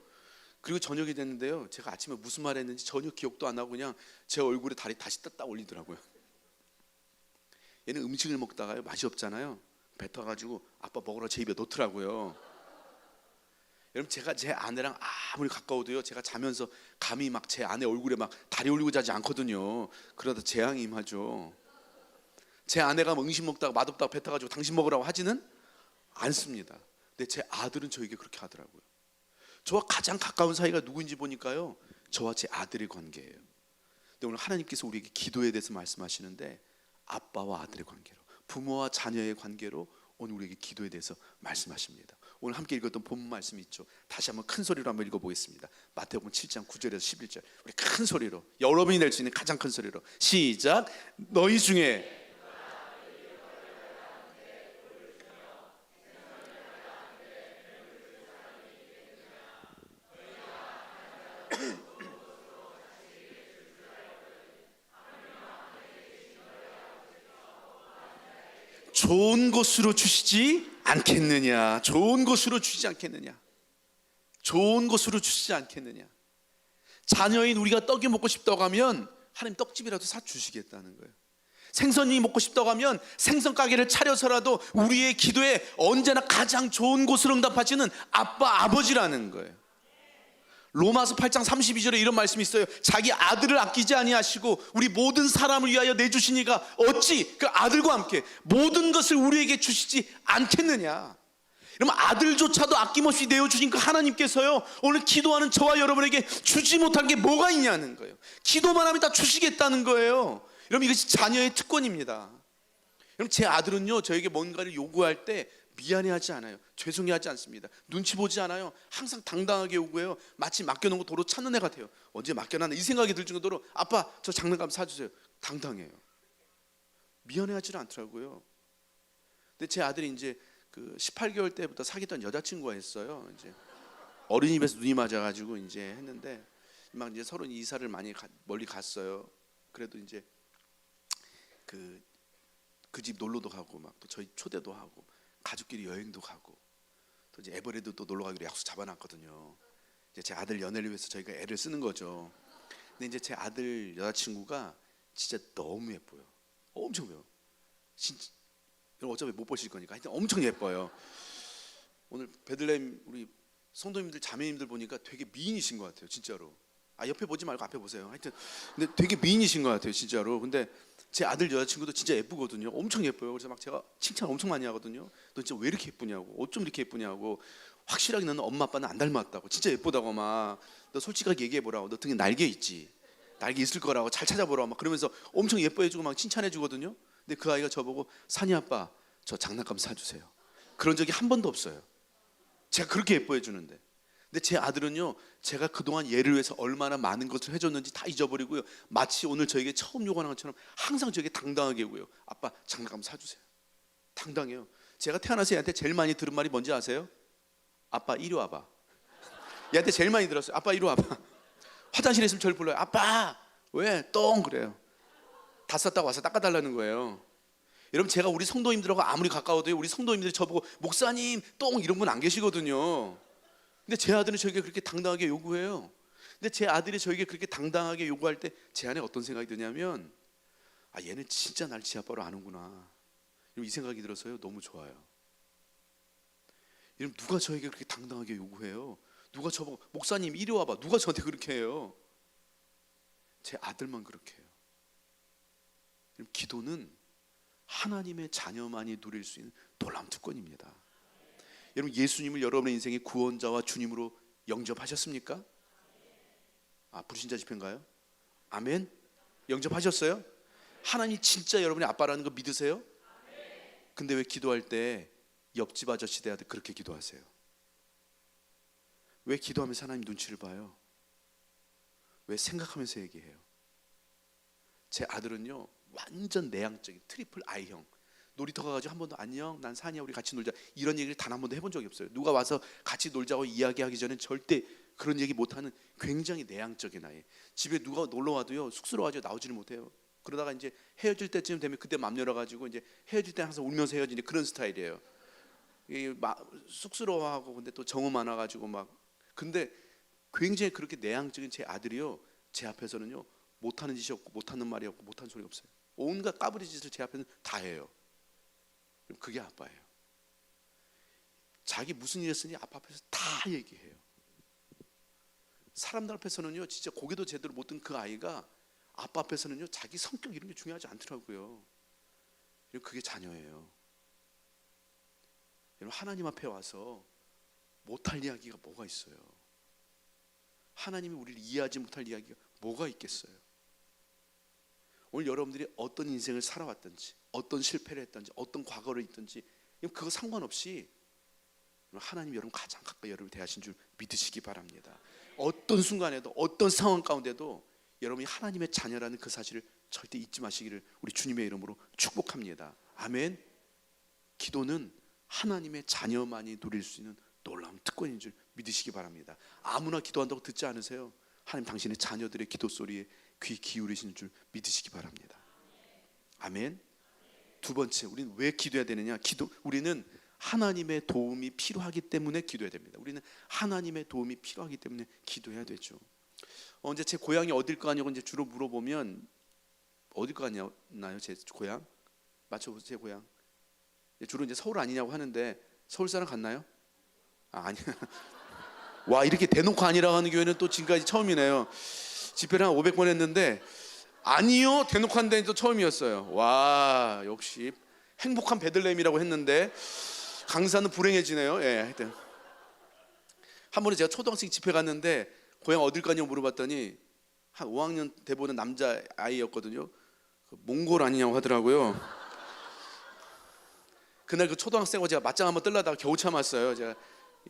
그리고 저녁이 됐는데요, 제가 아침에 무슨 말 했는지 전혀 기억도 안 나고 그냥 제 얼굴에 다리 다시 딱 올리더라고요. 얘는 음식을 먹다가요, 맛이 없잖아요, 뱉어가지고 아빠 먹으러 제 입에 놓더라고요. 여러분, 제가 제 아내랑 아무리 가까워도요, 제가 자면서 감히 막 제 아내 얼굴에 막 다리 올리고 자지 않거든요. 그러다 재앙이 임하죠. 제 아내가 뭐 음식 먹다가 맛없다고 뱉어가지고 당신 먹으라고 하지는 않습니다. 근데 제 아들은 저에게 그렇게 하더라고요. 저와 가장 가까운 사이가 누구인지 보니까요, 저와 제 아들의 관계예요. 근데 오늘 하나님께서 우리에게 기도에 대해서 말씀하시는데, 아빠와 아들의 관계로, 부모와 자녀의 관계로 오늘 우리에게 기도에 대해서 말씀하십니다. 오늘 함께 읽었던 본 말씀 있죠. 다시 한번 큰 소리로 한번 읽어보겠습니다. 마태복음 7장 9절에서 11절. 우리 큰 소리로, 여러분이 낼 수 있는 가장 큰 소리로 시작. 너희 중에 좋은 것으로 주시지 않겠느냐. 좋은 것으로 주시지 않겠느냐. 좋은 것으로 주시지 않겠느냐. 자녀인 우리가 떡이 먹고 싶다고 하면 하나님 떡집이라도 사주시겠다는 거예요. 생선이 먹고 싶다고 하면 생선 가게를 차려서라도 우리의 기도에 언제나 가장 좋은 곳으로 응답하시는 아빠, 아버지라는 거예요. 로마서 8장 32절에 이런 말씀이 있어요. 자기 아들을 아끼지 아니하시고 우리 모든 사람을 위하여 내주시니가 어찌 그 아들과 함께 모든 것을 우리에게 주시지 않겠느냐. 그러면 아들조차도 아낌없이 내어주신 그 하나님께서요, 오늘 기도하는 저와 여러분에게 주지 못한 게 뭐가 있냐는 거예요. 기도만 하면 다 주시겠다는 거예요. 여러분, 이것이 자녀의 특권입니다. 여러분, 제 아들은요, 저에게 뭔가를 요구할 때 미안해하지 않아요. 죄송해하지 않습니다. 눈치 보지 않아요. 항상 당당하게 요구해요. 마치 맡겨놓은 거 도로 찾는 애 같아요. 언제 맡겨놨나 이 생각이 들 정도로 아빠 저 장난감 사주세요. 당당해요. 미안해하지는 않더라고요. 근데 제 아들이 이제 그 18개월 때부터 사귀던 여자친구가 있어요. 이제 어린이집에서 눈이 맞아가지고 이제 했는데 막 이제 서로 이사를 많이 멀리 갔어요. 그래도 이제 그 집 놀러도 가고 막 또 저희 초대도 하고 가족끼리 여행도 가고 또 이제 에버랜드 또 놀러 가기로 약속 잡아놨거든요. 이제 제 아들 연애를 위해서 저희가 애를 쓰는 거죠. 근데 이제 제 아들 여자친구가 진짜 너무 예뻐요. 엄청 예뻐요. 진짜 어차피 못 보실 거니까 하여튼 엄청 예뻐요. 오늘 베들레헴 우리 성도님들 자매님들 보니까 되게 미인이신 것 같아요, 진짜로. 옆에 보지 말고 앞에 보세요. 하여튼 근데 되게 미인이신 것 같아요, 진짜로. 근데 제 아들 여자친구도 진짜 예쁘거든요. 엄청 예뻐요. 그래서 막 제가 칭찬 엄청 많이 하거든요. 너 진짜 왜 이렇게 예쁘냐고, 어쩜 이렇게 예쁘냐고, 확실하게 너는 엄마 아빠는 안 닮았다고, 진짜 예쁘다고 막, 너 솔직하게 얘기해보라고, 너 등에 날개 있지, 날개 있을 거라고, 잘 찾아보라고 막 그러면서 엄청 예뻐해주고 막 칭찬해주거든요. 근데 그 아이가 저보고 산이 아빠 저 장난감 사주세요. 그런 적이 한 번도 없어요. 제가 그렇게 예뻐해주는데. 근데 제 아들은요, 제가 그동안 얘를 위해서 얼마나 많은 것을 해줬는지 다 잊어버리고요, 마치 오늘 저에게 처음 요구하는 것처럼 항상 저에게 당당하게 요구해요. 아빠 장난감 사주세요. 당당해요. 제가 태어나서 얘한테 제일 많이 들은 말이 뭔지 아세요? 아빠 이리 와봐. 얘한테 제일 많이 들었어요. 아빠 이리 와봐. 화장실에 있으면 저를 불러요. 아빠 왜? 똥 그래요. 다 쌌다고 와서 닦아달라는 거예요. 여러분, 제가 우리 성도님들하고 아무리 가까워도요, 우리 성도님들이 저보고 목사님 똥 이런 분 안 계시거든요. 근데 제 아들은 저에게 그렇게 당당하게 요구해요. 근데 제 아들이 저에게 그렇게 당당하게 요구할 때 제 안에 어떤 생각이 드냐면, 얘는 진짜 날 지 아빠로 아는구나, 이 생각이 들어서요, 너무 좋아요. 여러분, 누가 저에게 그렇게 당당하게 요구해요? 누가 저보고 목사님 이리 와봐, 누가 저한테 그렇게 해요? 제 아들만 그렇게 해요. 여러분, 기도는 하나님의 자녀만이 누릴 수 있는 놀라운 특권입니다. 여러분, 예수님을 여러분의 인생의 구원자와 주님으로 영접하셨습니까? 불신자 집회인가요? 아멘. 영접하셨어요? 하나님 진짜 여러분의 아빠라는 거 믿으세요? 근데 왜 기도할 때 옆집 아저씨 대하듯 그렇게 기도하세요? 왜 기도하면서 하나님 눈치를 봐요? 왜 생각하면서 얘기해요? 제 아들은요, 완전 내향적인 트리플 I형. 놀이터 가가지고 한 번도 안녕, 난 산이야, 우리 같이 놀자, 이런 얘기를 단 한 번도 해본 적이 없어요. 누가 와서 같이 놀자고 이야기하기 전에 절대 그런 얘기 못하는 굉장히 내향적인 아이. 집에 누가 놀러 와도요, 쑥스러워가지고 나오지를 못해요. 그러다가 이제 헤어질 때쯤 되면 그때 맘 열어가지고 이제 헤어질 때 항상 울면서 헤어지는 그런 스타일이에요. 쑥스러워하고 근데 또 정이 많아가지고 막. 근데 굉장히 그렇게 내향적인 제 아들이요, 제 앞에서는요 못하는 짓이 없고 못하는 말이 없고 못하는 소리가 없어요. 온갖 까부리 짓을 제 앞에는 다 해요. 그게 아빠예요. 자기 무슨 일 했으니 아빠 앞에서 다 얘기해요. 사람들 앞에서는요 진짜 고개도 제대로 못 든 그 아이가 아빠 앞에서는요 자기 성격 이런 게 중요하지 않더라고요. 그게 자녀예요. 여러분, 하나님 앞에 와서 못할 이야기가 뭐가 있어요? 하나님이 우리를 이해하지 못할 이야기가 뭐가 있겠어요? 오늘 여러분들이 어떤 인생을 살아왔든지, 어떤 실패를 했든지, 어떤 과거를 있든지 그거 상관없이 하나님 여러분 가장 가까이 여러분을 대하신 줄 믿으시기 바랍니다. 어떤 순간에도 어떤 상황 가운데도 여러분이 하나님의 자녀라는 그 사실을 절대 잊지 마시기를 우리 주님의 이름으로 축복합니다. 아멘. 기도는 하나님의 자녀만이 누릴 수 있는 놀라운 특권인 줄 믿으시기 바랍니다. 아무나 기도한다고 듣지 않으세요. 하나님 당신의 자녀들의 기도 소리에 귀 기울이시는 줄 믿으시기 바랍니다. 아멘. 두 번째, 우리는 왜 기도해야 되느냐? 우리는 하나님의 도움이 필요하기 때문에 기도해야 됩니다. 우리는 하나님의 도움이 필요하기 때문에 기도해야 되죠. 이제 제 고향이 어딜 거 아니고 이제 주로 물어보면 어딜 거 아니나요? 제 고향 맞춰보세요. 제 고향 주로 이제 서울 아니냐고 하는데 서울 사람 같나요? 아니야. 와, 이렇게 대놓고 아니라고 하는 교회는 또 지금까지 처음이네요. 집회를 한 500번 했는데 아니요 대놓고 한 데는 또 처음이었어요. 와, 역시 행복한 베들레헴이라고 했는데 강사는 불행해지네요. 예, 하여튼 한 번에 제가 초등학생 집회 갔는데 고향 어딜 가냐고 물어봤더니 한 5학년 돼 보는 남자 아이였거든요. 몽골 아니냐고 하더라고요. 그날 그 초등학생하고 제가 맞짱 한번 뜨려다가 겨우 참았어요. 제가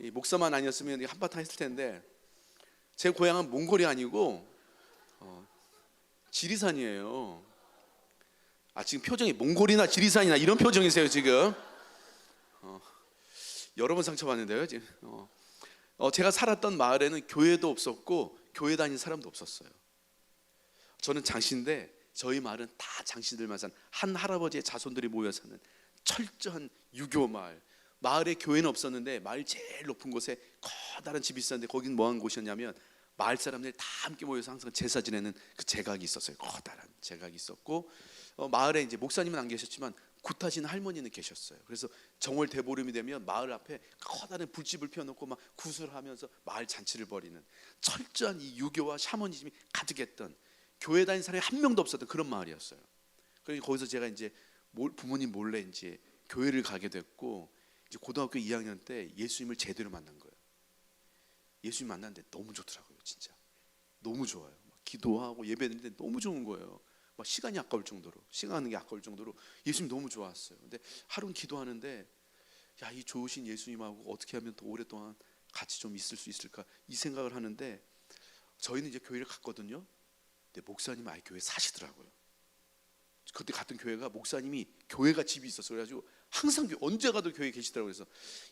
이 목사만 아니었으면 한바탕 했을 텐데 제 고향은 몽골이 아니고 지리산이에요. 지금 표정이 몽골이나 지리산이나 이런 표정이세요 지금. 여러 번 상처받는데요 지금. 제가 살았던 마을에는 교회도 없었고 교회 다니는 사람도 없었어요. 저는 장씨인데 저희 마을은 다 장씨들만 사는 한 할아버지의 자손들이 모여 사는 철저한 유교 마을. 마을에 교회는 없었는데 마을 제일 높은 곳에 커다란 집이 있었는데 거긴 뭐한 곳이었냐면 마을 사람들이 다 함께 모여서 항상 제사 지내는 그 제각이 있었어요. 커다란 제각이 있었고 마을에 이제 목사님은 안 계셨지만 굿하신 할머니는 계셨어요. 그래서 정월 대보름이 되면 마을 앞에 커다란 불집을 피워놓고 막 구슬하면서 마을 잔치를 벌이는 철저한 이 유교와 샤머니즘이 가득했던 교회 다니는 사람이 한 명도 없었던 그런 마을이었어요. 그래서 거기서 제가 이제 부모님 몰래 이제 교회를 가게 됐고 이제 고등학교 2학년 때 예수님을 제대로 만난 거예요. 예수님 만났는데 너무 좋더라고요. 진짜 너무 좋아요. 막 기도하고 예배드리는데 너무 좋은 거예요. 막 시간이 아까울 정도로, 시간 하는 게 아까울 정도로 예수님 너무 좋았어요. 근데 하루는 기도하는데 야, 이 좋으신 예수님하고 어떻게 하면 더 오랫동안 같이 좀 있을 수 있을까 이 생각을 하는데 저희는 이제 교회를 갔거든요. 근데 목사님이 아예 교회 사시더라고요. 그때 갔던 교회가 목사님이 교회가 집이 있었어요. 그래가지고 항상 언제 가도 교회에 계시더라고요. 그래서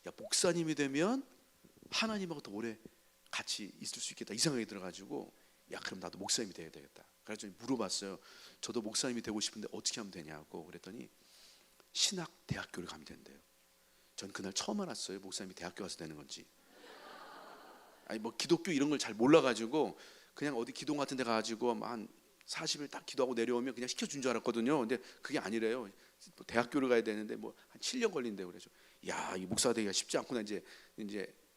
야, 목사님이 되면 하나님하고 더 오래 같이 있을 수 있겠다 이 생각이 들어가지고 야, 그럼 나도 목사님이 돼야 되겠다. 그래서 물어봤어요. 저도 목사님이 되고 싶은데 어떻게 하면 되냐고. 그랬더니 신학대학교를 가면 된대요. 전 그날 처음 알았어요. 목사님이 대학교 가서 되는 건지. 아니 뭐 기독교 이런 걸 잘 몰라가지고 그냥 어디 기동 같은 데 가가지고 한 40일 딱 기도하고 내려오면 그냥 시켜준 줄 알았거든요. 근데 그게 아니래요. 대학교를 가야 되는데 뭐 한 7년 걸린대요. 그래서 야, 이 목사 되기가 쉽지 않구나 이제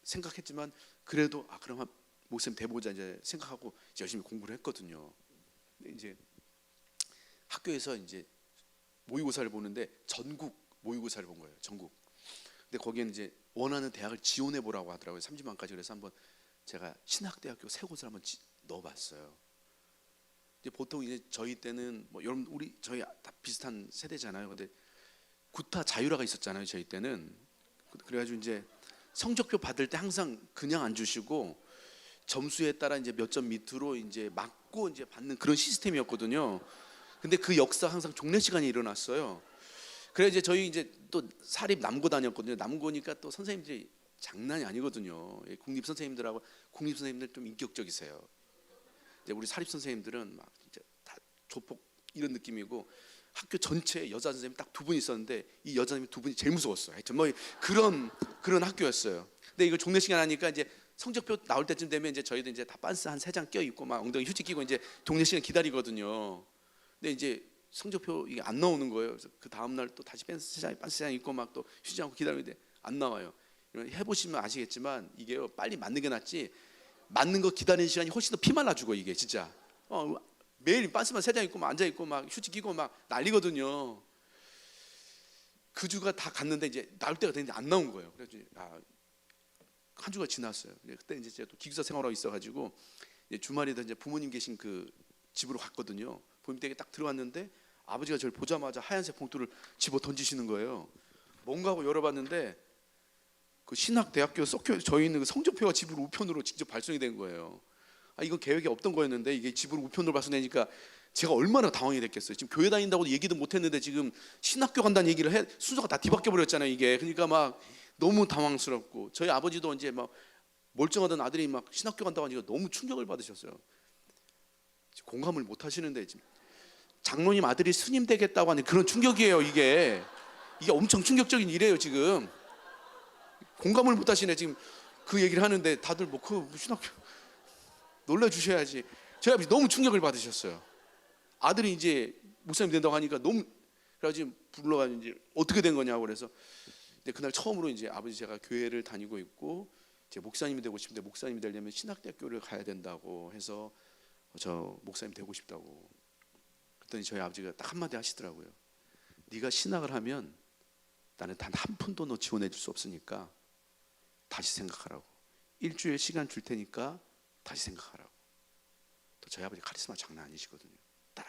생각했지만 그래도 그럼 한 목사님 돼보자 이제 생각하고 이제 열심히 공부를 했거든요. 근데 이제 학교에서 이제 모의고사를 보는데 전국 모의고사를 본 거예요. 전국. 근데 거기에는 이제 원하는 대학을 지원해 보라고 하더라고요. 30만까지. 그래서 한번 제가 신학대학교 세 곳을 한번 넣어봤어요. 이제 보통 이제 저희 때는 뭐 여러분 우리 저희 다 비슷한 세대잖아요. 근데 구타 자율화가 있었잖아요. 저희 때는. 그래가지고 이제 성적표 받을 때 항상 그냥 안 주시고 점수에 따라 이제 몇 점 밑으로 이제 맞고 이제 받는 그런 시스템이었거든요. 근데 그 역사 항상 종례 시간에 일어났어요. 그래 이제 저희 이제 또 사립 남고 다녔거든요. 남고니까 또 선생님들이 장난이 아니거든요. 국립 선생님들하고 국립 선생님들 좀 인격적이세요. 이제 우리 사립 선생님들은 막 진짜 다 조폭 이런 느낌이고 학교 전체에 여자 선생님 딱 두 분 있었는데 이 여자 선생님 두 분이 제일 무서웠어요. 하여튼 뭐 그런 학교였어요. 근데 이거 종례 시간 하니까 이제 성적표 나올 때쯤 되면 이제 저희도 이제 다 반스 한 3장 껴 입고 막 엉덩이 휴지 끼고 이제 종례 시간 기다리거든요. 근데 이제 성적표 이게 안 나오는 거예요. 그래서 그 다음 날 또 다시 반스 3장 입고 막 또 휴지 않고 기다리는데 안 나와요. 해보시면 아시겠지만 이게요 빨리 맞는 게 낫지 맞는 거 기다리는 시간이 훨씬 더 피 말라 죽어 이게 진짜. 매일 반스만 3장 입고 막 앉아 있고 막 휴지 끼고 막 난리거든요. 그 주가 다 갔는데 이제 나올 때가 됐는데 안 나온 거예요. 그래서 한 주가 지났어요. 그때 이제 제가 또 기숙사 생활하고 있어가지고 주말에도 이제 부모님 계신 그 집으로 갔거든요. 부모님 댁에 딱 들어왔는데 아버지가 저를 보자마자 하얀색 봉투를 집어 던지시는 거예요. 뭔가 하고 열어봤는데 그 신학대학교 썩혀 저희 있는 그 성적표가 집으로 우편으로 직접 발송이 된 거예요. 이건 계획이 없던 거였는데 이게 집으로 우편으로 발송되니까 제가 얼마나 당황이 됐겠어요. 지금 교회 다닌다고 얘기도 못했는데 지금 신학교 간다는 얘기를 해 순서가 다 뒤바뀌어 버렸잖아요. 이게 그러니까 막 너무 당황스럽고 저희 아버지도 이제 막 멀쩡하던 아들이 막 신학교 간다고 하니까 너무 충격을 받으셨어요. 공감을 못 하시는데 지금 장로님 아들이 스님 되겠다고 하는 그런 충격이에요. 이게 엄청 충격적인 일이에요. 지금 공감을 못 하시네. 지금 그 얘기를 하는데 다들 뭐 그 신학교 놀라 주셔야지. 저희 아버지 너무 충격을 받으셨어요. 아들이 이제 목사님 된다고 하니까 너무 그래가지고 불러가지고 이제 어떻게 된 거냐고 그래서 근데 그날 처음으로 이제 아버지 제가 교회를 다니고 있고 이제 목사님이 되고 싶은데 목사님이 되려면 신학대학교를 가야 된다고 해서 저 목사님 되고 싶다고 그랬더니 저희 아버지가 딱 한마디 하시더라고요. 네가 신학을 하면 나는 단 한 푼도 너 지원해 줄 수 없으니까 다시 생각하라고. 일주일 시간 줄 테니까 다시 생각하라고. 또 저희 아버지 카리스마 장난 아니시거든요. 따라.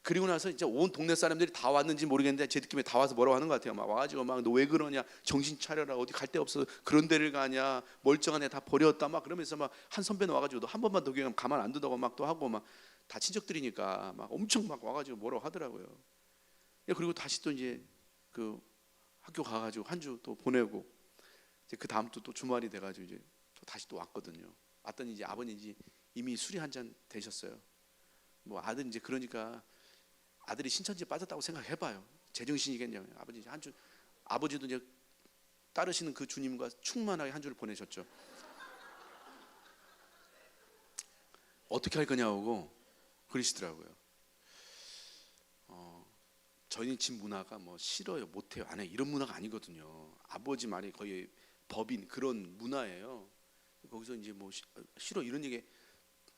그리고 나서 이제 온 동네 사람들이 다 왔는지 모르겠는데 제 느낌에 다 와서 뭐라고 하는 것 같아요. 막 와가지고 막 너 왜 그러냐, 정신 차려라, 어디 갈 데 없어, 그런 데를 가냐, 멀쩡한 애 다 버렸다 막 그러면서 막 한 선배는 와가지고 너 한 번만 더 교육하면 가만 안 둔다고 막 또 하고 막 다 친척들이니까 막 엄청 막 와가지고 뭐라고 하더라고요. 그리고 다시 또 이제 그 학교 가가지고 한 주 또 보내고 이제 그 다음 또 주말이 돼가지고 이제 또 다시 또 왔거든요. 왔더니 이제 아버님 이미 술이 한 잔 되셨어요. 뭐 아들 이제 그러니까 아들이 신천지에 빠졌다고 생각해봐요. 제정신이겠냐고. 아버지 한 주 아버지도 이제 따르시는 그 주님과 충만하게 한 주를 보내셨죠. 어떻게 할 거냐고 그러시더라고요. 저희는 집 문화가 뭐 싫어요, 못해요, 안 해 이런 문화가 아니거든요. 아버지 말이 거의 법인 그런 문화예요. 거기서 이제 뭐 싫어 이런 얘기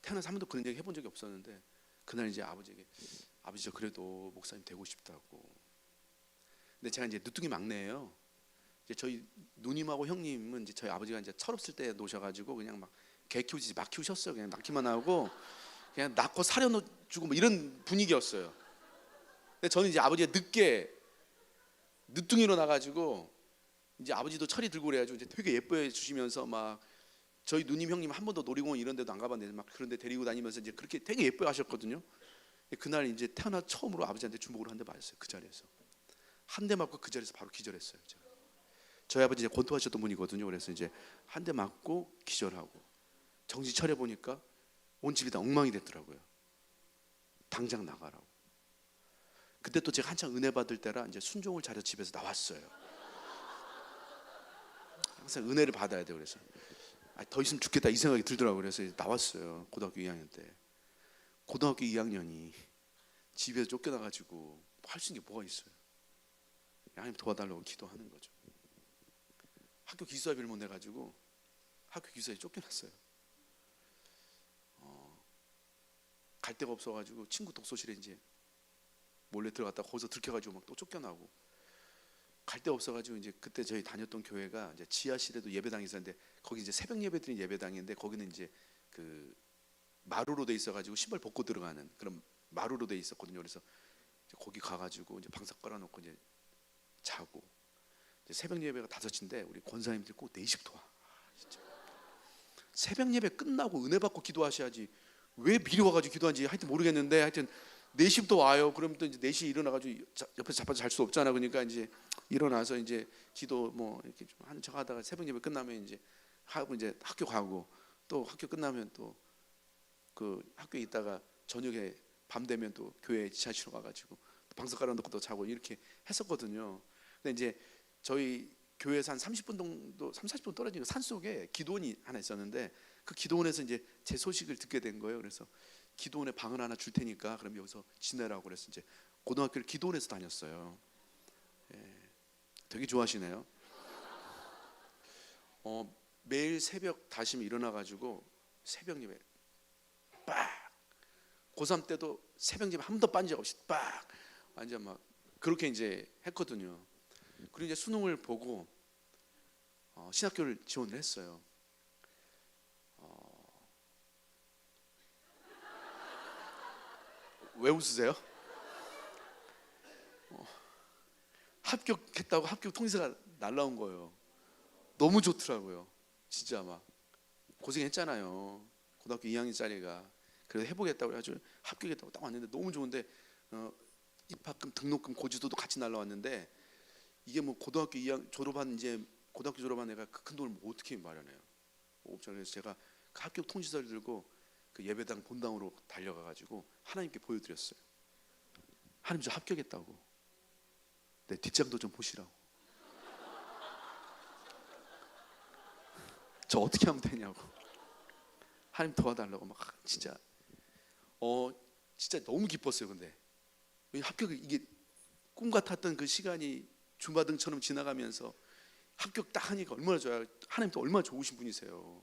태어나서 한 번도 그런 얘기 해본 적이 없었는데 그날 이제 아버지에게 아버지 저 그래도 목사님 되고 싶다고. 근데 제가 이제 늦둥이 막내예요. 이제 저희 누님하고 형님은 이제 저희 아버지가 이제 철없을 때 놓으셔가지고 그냥 막 개 키우지 막 키우셨어요. 그냥 낳기만 하고 그냥 낳고 사려주고 뭐 이런 분위기였어요. 근데 저는 이제 아버지가 늦게 늦둥이로 나가지고 이제 아버지도 철이 들고 그래가지고 이제 되게 예뻐해 주시면서 막 저희 누님 형님 한 번도 놀이공원 이런 데도 안 가봤는데 막 그런 데 데리고 다니면서 이제 그렇게 되게 예뻐 하셨거든요. 그날 이제 태어나 처음으로 아버지한테 주먹으로 한 대 맞았어요. 그 자리에서 한 대 맞고 그 자리에서 바로 기절했어요. 제가. 저희 아버지 이제 권투하셨던 분이거든요. 그래서 이제 한 대 맞고 기절하고 정신 차려 보니까 온 집이 다 엉망이 됐더라고요. 당장 나가라고. 그때 또 제가 한창 은혜 받을 때라 이제 순종을 잘해서 집에서 나왔어요. 항상 은혜를 받아야 돼요. 그래서 더 있으면 죽겠다 이 생각이 들더라고요. 그래서 나왔어요. 고등학교 2학년 때. 고등학교 2학년이 집에서 쫓겨나가지고 할 수 있는 게 뭐가 있어요? 하나님 도와달라고 기도하는 거죠. 학교 기숙사비를 못 내가지고 학교 기숙사에 쫓겨났어요. 갈 데가 없어가지고 친구 독서실에 이제 몰래 들어갔다 거기서 들켜가지고 막 또 쫓겨나고, 갈 데 없어가지고 이제 그때 저희 다녔던 교회가 이제 지하실에도 예배당이 있었는데 거기 이제 새벽 예배 드린 예배당인데 거기는 이제 그 마루로 돼 있어가지고 신발 벗고 들어가는 그런 마루로 돼 있었거든요. 그래서 이제 거기 가가지고 이제 방석 깔아놓고 이제 자고, 이제 새벽 예배가 5시인데 우리 권사님들 꼭 4시부터 와. 진짜. 새벽 예배 끝나고 은혜 받고 기도하셔야지 왜 미리 와가지고 기도하는지 하여튼 모르겠는데, 하여튼 4시부터 와요. 그럼 또 이제 4시 일어나가지고 옆에서 자빠져 잘 수 없잖아. 그러니까 이제 일어나서 이제 기도 뭐 이렇게 좀 하는 척 하다가 새벽 예배 끝나면 이제 하고 이제 학교 가고, 또 학교 끝나면 또 그 학교에 있다가 저녁에 밤 되면 또 교회 지하실로 가가지고 방석 깔아놓고 또 자고 이렇게 했었거든요. 근데 이제 저희 교회에서 한 30분 정도, 40분 떨어진 산속에 기도원이 하나 있었는데 그 기도원에서 이제 제 소식을 듣게 된 거예요. 그래서 기도원에 방을 하나 줄 테니까 그럼 여기서 지내라고 그래서 이제 고등학교를 기도원에서 다녔어요. 예, 되게 좋아하시네요. 매일 새벽 다시면 일어나가지고 새벽 예배 빡, 고3 때도 새벽 예배 한 번도 빠진 적 없이 빡 완전 막 그렇게 이제 했거든요. 그리고 이제 수능을 보고 신학교를 지원을 했어요. 왜 웃으세요? 합격했다고 합격 통지서가 날라온 거예요. 너무 좋더라고요. 진짜 막 고생했잖아요. 고등학교 2학년짜리가 그래도 해보겠다고 그래가지고 합격했다고 딱 왔는데 너무 좋은데 입학금, 등록금, 고지서도 같이 날라왔는데 이게 뭐 고등학교 2학년 졸업한 이제 고등학교 졸업한 애가 그 큰 돈을 뭐 어떻게 마련해요? 그래서 제가 그 합격 통지서를 들고 그 예배당 본당으로 달려가가지고 하나님께 보여드렸어요. 하나님 저 합격했다고. 내 뒷장도 좀 보시라고. 저 어떻게 하면 되냐고. 하나님 도와달라고 막 진짜 진짜 너무 기뻤어요. 근데 합격이 이게 꿈 같았던 그 시간이 주마등처럼 지나가면서 합격 딱 하니까 얼마나 좋아요. 하나님도 얼마나 좋으신 분이세요.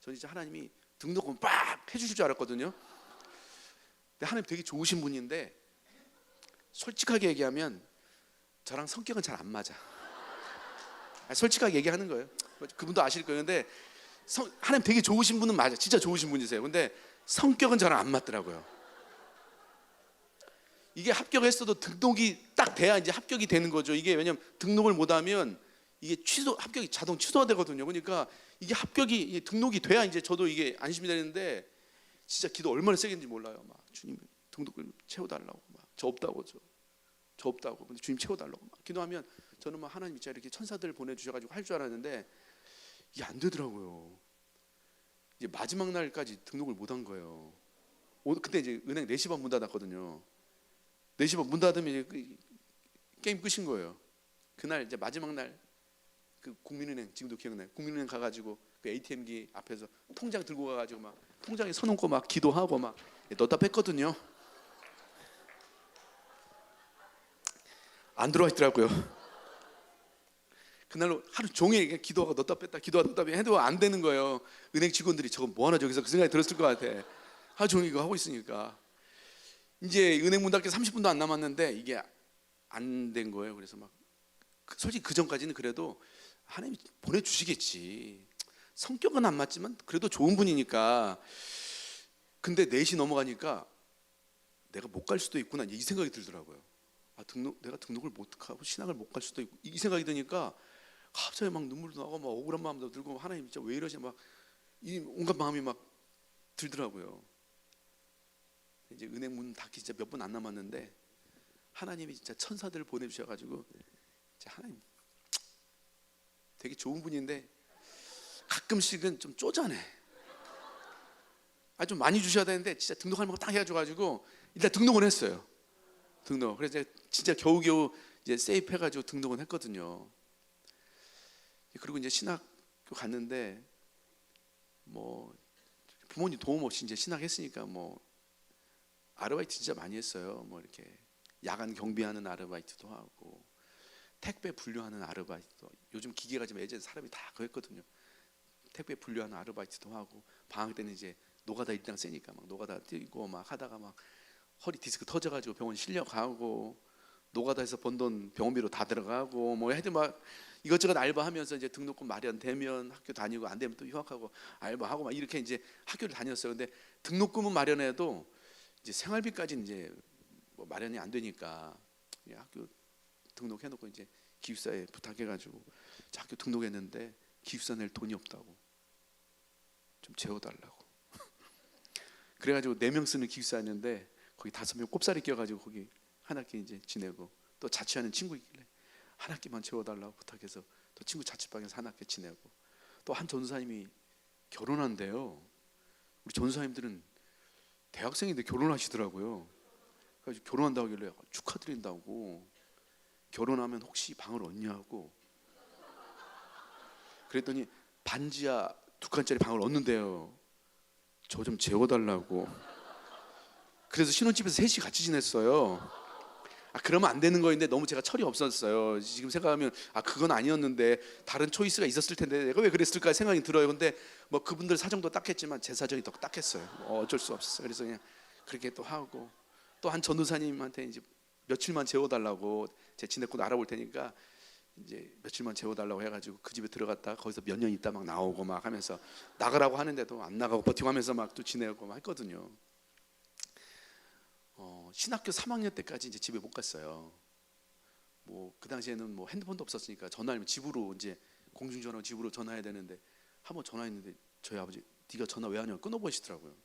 저는 진짜 하나님이 등록금 빡 해주실 줄 알았거든요. 근데 하나님 되게 좋으신 분인데 솔직하게 얘기하면 저랑 성격은 잘 안 맞아. 솔직하게 얘기하는 거예요. 그분도 아실 거예요. 근데 하나님 되게 좋으신 분은 맞아. 진짜 좋으신 분이세요. 근데 성격은 저랑 안 맞더라고요. 이게 합격했어도 등록이 딱 돼야 이제 합격이 되는 거죠. 이게 왜냐면 등록을 못하면 이게 합격이 자동 취소가 되거든요. 그러니까 이게 합격이 등록이 돼야 이제 저도 이게 안심이 되는데 진짜 기도 얼마나 세게 했는지 몰라요. 막 주님 등록을 채워달라고 막 저 없다고 저 없다고 근데 주님 채워달라고 막 기도하면 저는 막 하나님 진짜 이렇게 천사들 보내주셔가지고 할 줄 알았는데 이게 안 되더라고요. 이제 마지막 날까지 등록을 못 한 거예요. 그때 이제 은행 4시 반 문 닫았거든요. 4시 반 문 닫으면 이제 게임 끝인 거예요. 그날 이제 마지막 날 그 국민은행 지금도 기억나요. 국민은행 가가지고 그 ATM기 앞에서 통장 들고 가가지고 막 통장에 서놓고 막 기도하고 막 넣다 뺐거든요. 안 들어와 있더라고요. 그날로 하루 종일 기도하고 넣다 뺐다 기도하다 넣다 뺐다 해도 안 되는 거예요. 은행 직원들이 저거 뭐하나 저기서 그 생각이 들었을 것 같아. 하루 종일 이거 하고 있으니까 이제 은행 문 닫기 30분도 안 남았는데 이게 안 된 거예요. 그래서 막 솔직히 그 전까지는 그래도 하나님이 보내주시겠지. 성격은 안 맞지만 그래도 좋은 분이니까. 근데 4시 넘어가니까 내가 못 갈 수도 있구나 이 생각이 들더라고요. 내가 등록을 못 하고 신학을 못 갈 수도 있고 이 생각이 드니까 갑자기 막 눈물도 나고 막 억울한 마음도 들고 하나님 진짜 왜 이러시 막 이 온갖 마음이 막 들더라고요. 이제 은행 문 닫기 진짜 몇 분 안 남았는데 하나님이 진짜 천사들을 보내주셔가지고 진짜 하나님 되게 좋은 분인데 가끔씩은 좀 쪼잔해. 좀 많이 주셔야 되는데 진짜 등록할 만큼 딱 해가지고 일단 등록은 했어요. 그래서 진짜 겨우겨우 이제 세이프 해가지고 등록은 했거든요. 그리고 이제 신학교 갔는데 뭐 부모님 도움 없이 이제 신학했으니까 뭐 아르바이트 진짜 많이 했어요. 뭐 이렇게 야간 경비하는 아르바이트도 하고 택배 분류하는 아르바이트. 요즘 기계가 좀 예전에 사람이 다 그거 했거든요. 택배 분류하는 아르바이트도 하고, 방학 때는 이제 노가다 일당 세니까 막 노가다 뛰고 막 하다가 막 허리 디스크 터져가지고 병원 실려가고, 노가다에서 번 돈 병원비로 다 들어가고, 뭐 하여튼 막 이것저것 알바하면서 이제 등록금 마련되면 학교 다니고, 안 되면 또 휴학하고 알바하고 막 이렇게 이제 학교를 다녔어요. 근데 등록금은 마련해도 이제 생활비까지는 이제 뭐 마련이 안 되니까 그냥 학교 등록해놓고 이제 기숙사에 부탁해가지고 학교 등록했는데 기숙사 낼 돈이 없다고, 좀 재워달라고. 그래가지고 4명 쓰는 기숙사였는데 거기 5명 꼽사리 껴가지고 거기 한 학기 이제 지내고, 또 자취하는 친구 있길래 한 학기만 재워달라고 부탁해서 또 친구 자취방에서 한 학기 지내고, 또 한 전도사님이 결혼한대요. 우리 전도사님들은 대학생인데 결혼하시더라고요. 그래서 결혼한다고 하길래 축하드린다고, 결혼하면 혹시 방을 얻냐고 그랬더니 반지하 2칸짜리 방을 얻는데요. 저 좀 재워달라고. 그래서 신혼집에서 셋이 같이 지냈어요. 그러면 안 되는 거인데 너무 제가 철이 없었어요. 지금 생각하면 그건 아니었는데 다른 초이스가 있었을 텐데 내가 왜 그랬을까 생각이 들어요. 근데 뭐 그분들 사정도 딱했지만 제 사정이 더 딱했어요. 어쩔 수 없었어요. 그래서 그냥 그렇게 또 하고, 또 한 전도사님한테 이제 며칠만 재워달라고, 제 지냈고 알아볼 테니까 이제 며칠만 재워달라고 해가지고 그 집에 들어갔다 거기서 몇 년 있다 막 나오고 막 하면서, 나가라고 하는데도 안 나가고 버티고 하면서 막 또 지내고 막 했거든요. 신학교 3학년 때까지 이제 집에 못 갔어요. 뭐 그 당시에는 뭐 핸드폰도 없었으니까 전화하면 집으로 이제 공중전화 집으로 전화해야 되는데, 한번 전화했는데 저희 아버지 네가 전화 왜 하냐고 끊어버리시더라고요.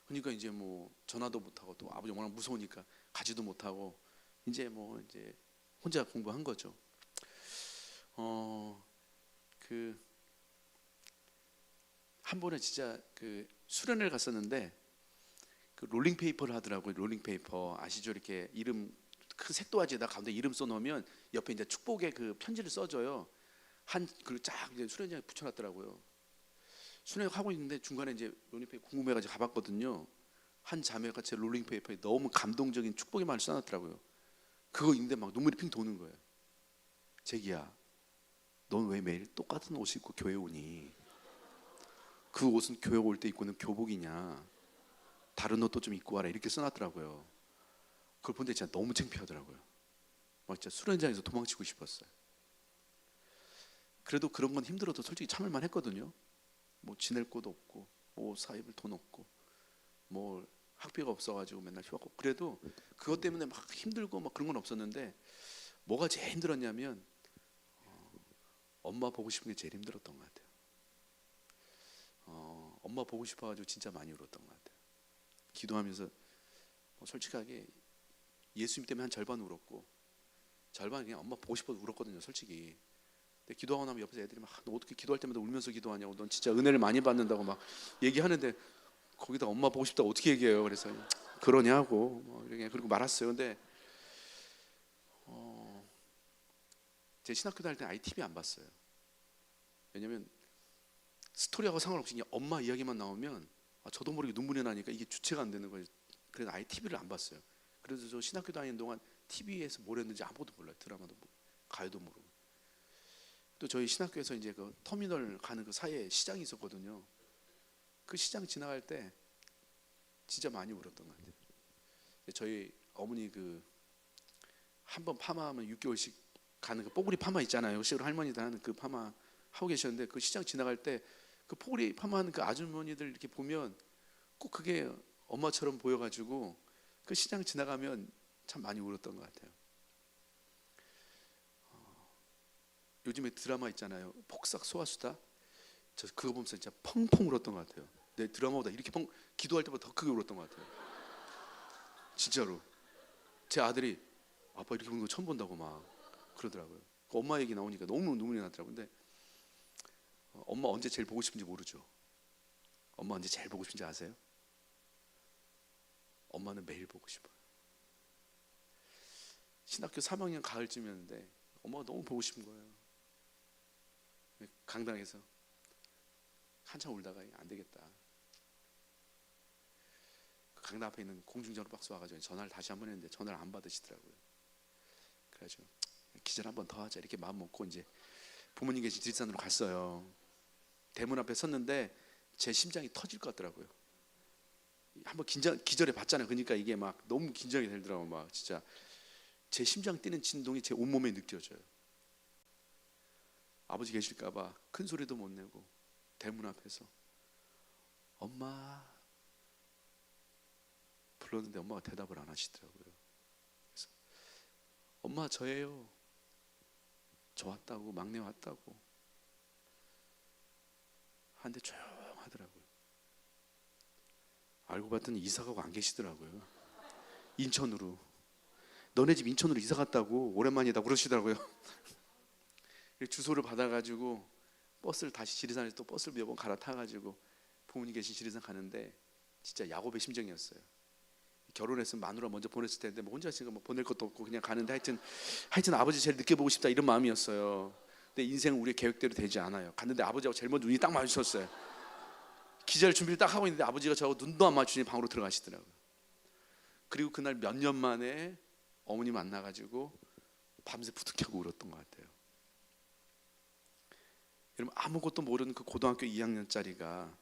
그러니까 이제 뭐 전화도 못 하고, 또 아버지 워낙 무서우니까 가지도 못 하고 이제 뭐 이제 혼자 공부한 거죠. 그 한 번에 진짜 그 수련회를 갔었는데, 그 롤링페이퍼를 하더라고요. 롤링페이퍼 아시죠? 이렇게 이름 큰 색도화지에다 가운데 이름 써놓으면 옆에 이제 축복의 그 편지를 써줘요. 한 그걸 쫙 이제 수련장에 붙여놨더라고요. 수련회 하고 있는데 중간에 이제 롤링페이퍼 궁금해가지고 가봤거든요. 한 자매가 제 롤링페이퍼에 너무 감동적인 축복의 말을 써놨더라고요. 그거 읽는데 막 눈물이 핑 도는 거예요. 제기야, 넌 왜 매일 똑같은 옷 입고 교회 오니? 그 옷은 교회 올 때 입고는 교복이냐? 다른 옷도 좀 입고 와라, 이렇게 써놨더라고요. 그걸 보는데 진짜 너무 창피하더라고요. 막 진짜 수련장에서 도망치고 싶었어요. 그래도 그런 건 힘들어도 솔직히 참을만 했거든요. 뭐 지낼 곳도 없고, 뭐 사입을 돈 없고, 뭐 학비가 없어가지고 맨날 휴학하고, 그래도 그것 때문에 막 힘들고 막 그런 건 없었는데, 뭐가 제일 힘들었냐면 엄마 보고 싶은 게 제일 힘들었던 것 같아요. 엄마 보고 싶어가지고 진짜 많이 울었던 것 같아요. 기도하면서 솔직하게 예수님 때문에 한 절반 울었고, 절반 그냥 엄마 보고 싶어서 울었거든요, 솔직히. 근데 기도하고 나면 옆에서 애들이 막 너 어떻게 기도할 때마다 울면서 기도하냐고, 넌 진짜 은혜를 많이 받는다고 막 얘기하는데, 거기다 엄마 보고 싶다고 어떻게 얘기해요? 그래서 그러냐고 뭐 이렇게 그리고 말았어요. 근데 제 신학교 다닐 때 아예 TV 안 봤어요. 왜냐면 스토리하고 상관없이 그냥 엄마 이야기만 나오면 저도 모르게 눈물이 나니까 이게 주체가 안 되는 거예요. 그래서 아예 TV를 안 봤어요. 그래서 저 신학교 다니는 동안 TV에서 뭘 했는지 아무것도 몰라요. 드라마도 모르고 가요도 모르고. 또 저희 신학교에서 이제 그 터미널 가는 그 사이에 시장이 있었거든요. 그 시장 지나갈 때 진짜 많이 울었던 것 같아요. 저희 어머니 그 한 번 파마하면 6개월씩 가는 그 뽀글이 파마 있잖아요. 시골 할머니들 하는 그 파마 하고 계셨는데, 그 시장 지나갈 때 그 뽀글이 파마하는 그 아주머니들 이렇게 보면 꼭 그게 엄마처럼 보여가지고 그 시장 지나가면 참 많이 울었던 것 같아요. 요즘에 드라마 있잖아요. 폭삭 소화수다. 저 그거 보면서 진짜 펑펑 울었던 것 같아요. 내 드라마보다 이렇게 기도할 때보다 더 크게 울었던 것 같아요. 진짜로. 제 아들이 아빠 이렇게 우는 거 처음 본다고 막 그러더라고요. 그 엄마 얘기 나오니까 너무 눈물이 나더라고요. 근데 엄마 언제 제일 보고 싶은지 모르죠. 엄마 언제 제일 보고 싶은지 아세요? 엄마는 매일 보고 싶어요. 신학교 3학년 가을쯤이었는데 엄마가 너무 보고 싶은 거예요. 강당에서 한참 울다가 안 되겠다. 그 강당 앞에 있는 공중전화 박스 와가지고 전화를 다시 한 번 했는데 전화를 안 받으시더라고요. 그래가지고 기절 한 번 더 하자 이렇게 마음 먹고 이제 부모님 계신 지리산으로 갔어요. 대문 앞에 섰는데 제 심장이 터질 것 같더라고요. 한번 기절해 봤잖아요. 그러니까 이게 막 너무 긴장이 되더라고요. 막 진짜 제 심장 뛰는 진동이 제 온몸에 느껴져요. 아버지 계실까봐 큰 소리도 못 내고 대문 앞에서 엄마 불렀는데 엄마가 대답을 안 하시더라고요. 그래서 엄마 저예요. 저 왔다고, 막내 왔다고 하는데 조용하더라고요. 알고 봤더니 이사 가고 안 계시더라고요. 인천으로. 너네 집 인천으로 이사 갔다고 오랜만이다 그러시더라고요. 주소를 받아가지고 버스를 다시 지리산에서 또 버스를 몇 번 갈아타가지고 부모님 계신 지리산 가는데 진짜 야곱의 심정이었어요. 결혼했으면 마누라 먼저 보냈을 텐데 뭐 혼자 있으니까 뭐 보낼 것도 없고 그냥 가는데 하여튼 아버지 제일 늦게 보고 싶다 이런 마음이었어요. 근데 인생은 우리의 계획대로 되지 않아요. 갔는데 아버지하고 제일 먼저 눈이 딱 마주쳤어요. 기절 준비를 딱 하고 있는데 아버지가 저하고 눈도 안 마주치니 방으로 들어가시더라고요. 그리고 그날 몇 년 만에 어머니 만나가지고 밤새 부득하고 울었던 것 같아요. 여러분 아무것도 모르는 그 고등학교 2학년짜리가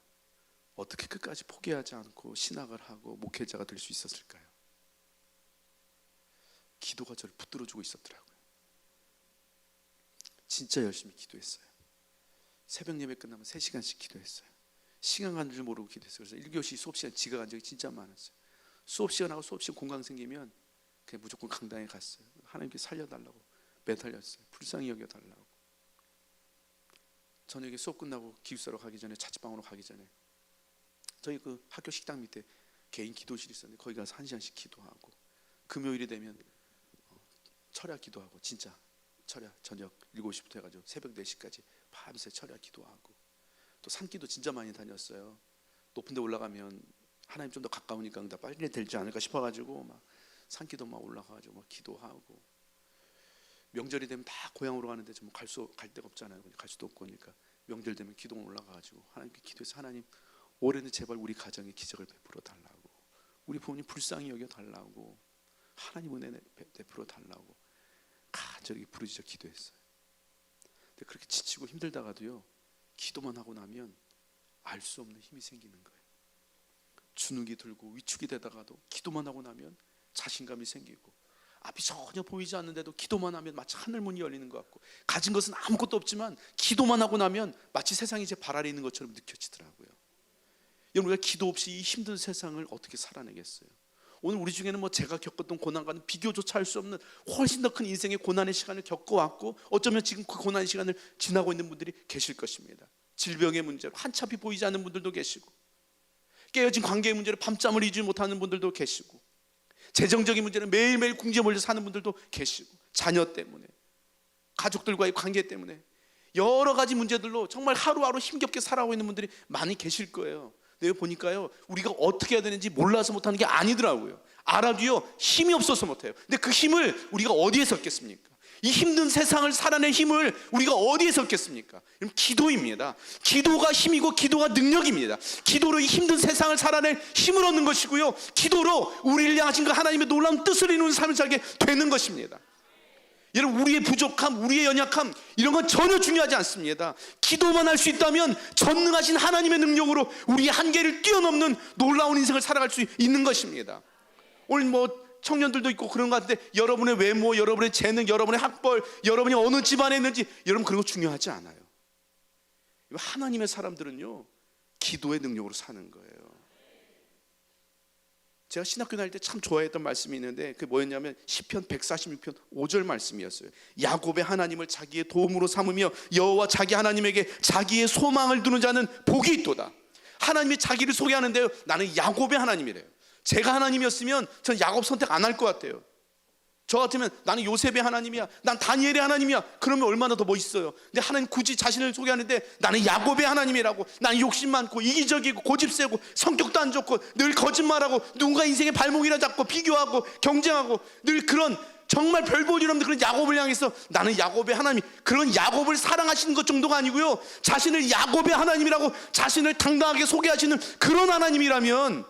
어떻게 끝까지 포기하지 않고 신학을 하고 목회자가 될 수 있었을까요? 기도가 저를 붙들어주고 있었더라고요. 진짜 열심히 기도했어요. 새벽 예배 끝나면 3시간씩 기도했어요. 시간 가는 줄 모르고 기도했어요. 그래서 1교시 수업 시간 지각한 적이 진짜 많았어요. 수업 시간하고 수업 시간 공강 생기면 그냥 무조건 강당에 갔어요. 하나님께 살려달라고 매달렸어요. 불쌍히 여겨달라고. 저녁에 수업 끝나고 기숙사로 가기 전에 자취방으로 가기 전에 저희 그 학교 식당 밑에 개인 기도실이 있었는데 거기 가서 1시간씩 기도하고 금요일이 되면 철야 기도하고 진짜 철야 저녁 7시부터 해가지고 새벽 4시까지 밤새 철야 기도하고 또 산기도 진짜 많이 다녔어요. 높은 데 올라가면 하나님 좀 더 가까우니까 더 빨리 되지 않을까 싶어가지고 막 산기도 막 올라가가지고 막 기도하고 명절이 되면 다 고향으로 가는데 좀 갈 데가 없잖아요. 갈 수도 없고 그러니까 명절 되면 기도원 올라가가지고 하나님께 기도해서 하나님 올해는 제발 우리 가정에 기적을 베풀어 달라고 우리 부모님 불쌍히 여겨 달라고 하나님 은혜 베풀어 달라고 간절히 부르짖어 기도했어요. 근데 그렇게 지치고 힘들다가도요 기도만 하고 나면 알 수 없는 힘이 생기는 거예요. 주눅이 들고 위축이 되다가도 기도만 하고 나면 자신감이 생기고 앞이 전혀 보이지 않는데도 기도만 하면 마치 하늘 문이 열리는 것 같고 가진 것은 아무것도 없지만 기도만 하고 나면 마치 세상이 제 발 아래 있는 것처럼 느껴지더라고요. 여러분 우리가 기도 없이 이 힘든 세상을 어떻게 살아내겠어요? 오늘 우리 중에는 뭐 제가 겪었던 고난과는 비교조차 할 수 없는 훨씬 더 큰 인생의 고난의 시간을 겪어왔고 어쩌면 지금 그 고난의 시간을 지나고 있는 분들이 계실 것입니다. 질병의 문제로 한참이 보이지 않는 분들도 계시고 깨어진 관계의 문제로 밤잠을 이루지 못하는 분들도 계시고 재정적인 문제로 매일매일 궁지에 몰려 사는 분들도 계시고 자녀 때문에 가족들과의 관계 때문에 여러 가지 문제들로 정말 하루하루 힘겹게 살아오고 있는 분들이 많이 계실 거예요. 내가 보니까요 우리가 어떻게 해야 되는지 몰라서 못하는 게 아니더라고요. 알아도요 힘이 없어서 못해요. 근데 그 힘을 우리가 어디에서 얻겠습니까? 이 힘든 세상을 살아낼 힘을 우리가 어디에서 얻겠습니까? 기도입니다. 기도가 힘이고 기도가 능력입니다. 기도로 이 힘든 세상을 살아낼 힘을 얻는 것이고요 기도로 우리를 향하신 그 하나님의 놀라운 뜻을 이루는 삶을 살게 되는 것입니다. 여러분 우리의 부족함, 우리의 연약함 이런 건 전혀 중요하지 않습니다. 기도만 할 수 있다면 전능하신 하나님의 능력으로 우리의 한계를 뛰어넘는 놀라운 인생을 살아갈 수 있는 것입니다. 오늘 뭐 청년들도 있고 그런 것 같은데 여러분의 외모, 여러분의 재능, 여러분의 학벌, 여러분이 어느 집안에 있는지 여러분 그런 거 중요하지 않아요. 하나님의 사람들은요 기도의 능력으로 사는 거예요. 제가 신학교 다닐 때 참 좋아했던 말씀이 있는데 그게 뭐였냐면 시편 146편 5절 말씀이었어요. 야곱의 하나님을 자기의 도움으로 삼으며 여호와 자기 하나님에게 자기의 소망을 두는 자는 복이 있도다. 하나님이 자기를 소개하는데요 나는 야곱의 하나님이래요. 제가 하나님이었으면 전 야곱 선택 안 할 것 같아요. 저 같으면 나는 요셉의 하나님이야, 난 다니엘의 하나님이야. 그러면 얼마나 더 멋있어요. 근데 하나님 굳이 자신을 소개하는데 나는 야곱의 하나님이라고. 나는 욕심 많고 이기적이고 고집세고 성격도 안 좋고 늘 거짓말하고 누군가 인생의 발목이라 잡고 비교하고 경쟁하고 늘 그런 정말 별 볼 일 없는 그런 야곱을 향해서 나는 야곱의 하나님, 그런 야곱을 사랑하시는 것 정도가 아니고요 자신을 야곱의 하나님이라고 자신을 당당하게 소개하시는 그런 하나님이라면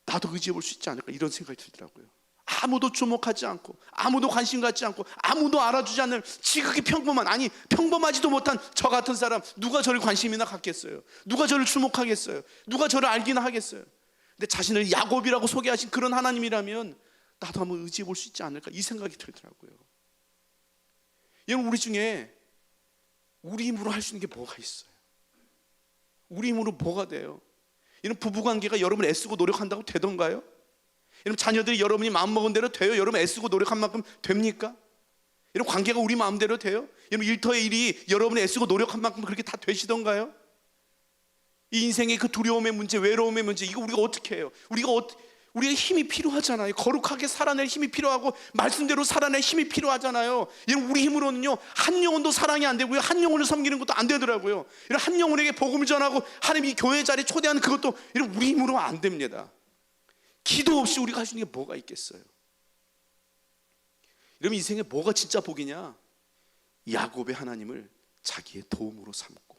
나도 의지해 볼 수 있지 않을까 이런 생각이 들더라고요. 아무도 주목하지 않고 아무도 관심 갖지 않고 아무도 알아주지 않는 지극히 평범한, 아니 평범하지도 못한 저 같은 사람, 누가 저를 관심이나 갖겠어요? 누가 저를 주목하겠어요? 누가 저를 알기나 하겠어요? 근데 자신을 야곱이라고 소개하신 그런 하나님이라면 나도 한번 의지해 볼 수 있지 않을까, 이 생각이 들더라고요. 여러분, 우리 중에 우리 힘으로 할 수 있는 게 뭐가 있어요? 우리 힘으로 뭐가 돼요? 이런 부부관계가 여러분 애쓰고 노력한다고 되던가요? 여러분, 자녀들이 여러분이 마음먹은 대로 돼요? 여러분 애쓰고 노력한 만큼 됩니까? 여러분, 관계가 우리 마음대로 돼요? 여러분, 일터의 일이 여러분이 애쓰고 노력한 만큼 그렇게 다 되시던가요? 이 인생의 그 두려움의 문제, 외로움의 문제, 이거 우리가 어떻게 해요? 우리가 힘이 필요하잖아요. 거룩하게 살아낼 힘이 필요하고 말씀대로 살아낼 힘이 필요하잖아요. 여러분, 우리 힘으로는요 한 영혼도 사랑이 안 되고요, 한 영혼을 섬기는 것도 안 되더라고요. 이런 한 영혼에게 복음을 전하고 하나님이 교회 자리에 초대하는 그것도 이런 우리 힘으로 안 됩니다. 기도 없이 우리가 할 수 있는 게 뭐가 있겠어요? 여러분, 인생에 뭐가 진짜 복이냐? 야곱의 하나님을 자기의 도움으로 삼고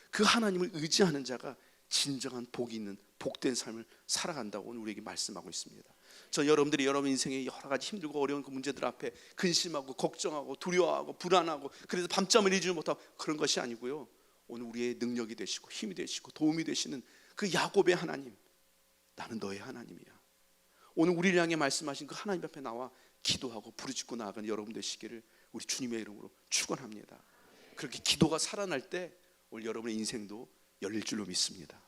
그 하나님을 의지하는 자가 진정한 복이 있는 복된 삶을 살아간다고 오늘 우리에게 말씀하고 있습니다. 저 여러분들이 여러분 인생의 여러 가지 힘들고 어려운 그 문제들 앞에 근심하고 걱정하고 두려워하고 불안하고 그래서 밤잠을 이루지 못하고 그런 것이 아니고요, 오늘 우리의 능력이 되시고 힘이 되시고 도움이 되시는 그 야곱의 하나님, 나는 너의 하나님이야. 오늘 우리를 향해 말씀하신 그 하나님 앞에 나와 기도하고 부르짖고 나아가는 여러분 되시기를 우리 주님의 이름으로 축원합니다. 그렇게 기도가 살아날 때 오늘 여러분의 인생도 열릴 줄로 믿습니다.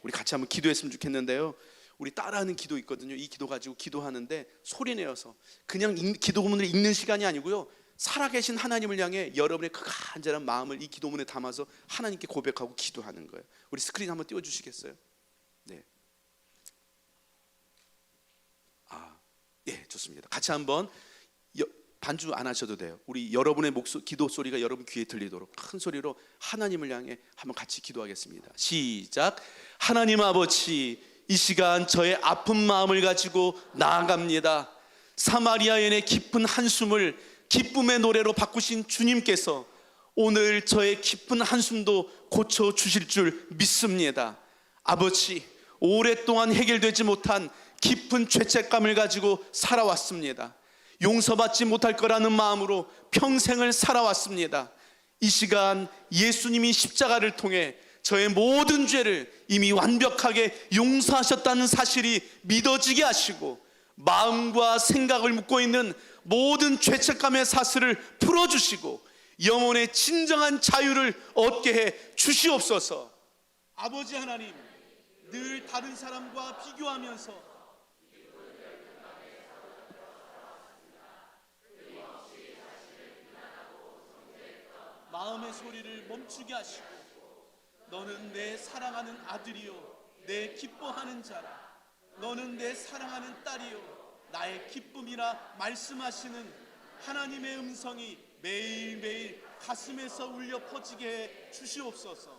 우리 같이 한번 기도했으면 좋겠는데요, 우리 따라하는 기도 있거든요. 이 기도 가지고 기도하는데 소리내어서 그냥 기도문을 읽는 시간이 아니고요, 살아계신 하나님을 향해 여러분의 그 간절한 마음을 이 기도문에 담아서 하나님께 고백하고 기도하는 거예요. 우리 스크린 한번 띄워주시겠어요? 네. 예, 좋습니다. 같이 한번 반주 안 하셔도 돼요. 우리 여러분의 기도 소리가 여러분 귀에 들리도록 큰 소리로 하나님을 향해 한번 같이 기도하겠습니다. 시작. 하나님 아버지, 이 시간 저의 아픈 마음을 가지고 나아갑니다. 사마리아인의 깊은 한숨을 기쁨의 노래로 바꾸신 주님께서 오늘 저의 깊은 한숨도 고쳐주실 줄 믿습니다. 아버지, 오랫동안 해결되지 못한 깊은 죄책감을 가지고 살아왔습니다. 용서받지 못할 거라는 마음으로 평생을 살아왔습니다. 이 시간 예수님이 십자가를 통해 저의 모든 죄를 이미 완벽하게 용서하셨다는 사실이 믿어지게 하시고 마음과 생각을 묶고 있는 모든 죄책감의 사슬을 풀어주시고 영혼의 진정한 자유를 얻게 해 주시옵소서. 아버지 하나님, 늘 다른 사람과 비교하면서 마음의 소리를 멈추게 하시고 너는 내 사랑하는 아들이요 내 기뻐하는 자라, 너는 내 사랑하는 딸이요 나의 기쁨이라 말씀하시는 하나님의 음성이 매일매일 가슴에서 울려 퍼지게 해 주시옵소서.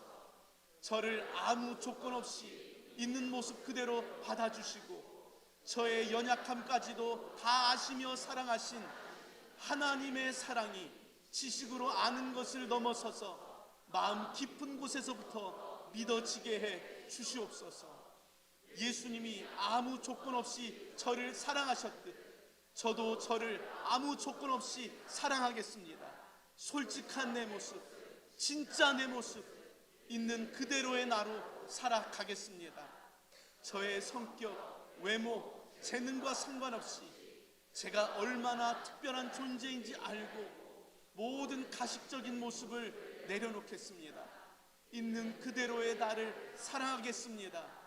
저를 아무 조건 없이 있는 모습 그대로 받아주시고 저의 연약함까지도 다 아시며 사랑하신 하나님의 사랑이 지식으로 아는 것을 넘어서서 마음 깊은 곳에서부터 믿어지게 해 주시옵소서. 예수님이 아무 조건 없이 저를 사랑하셨듯 저도 저를 아무 조건 없이 사랑하겠습니다. 솔직한 내 모습, 진짜 내 모습, 있는 그대로의 나로 살아가겠습니다. 저의 성격, 외모, 재능과 상관없이 제가 얼마나 특별한 존재인지 알고 모든 가식적인 모습을 내려놓겠습니다. 있는 그대로의 나를 사랑하겠습니다.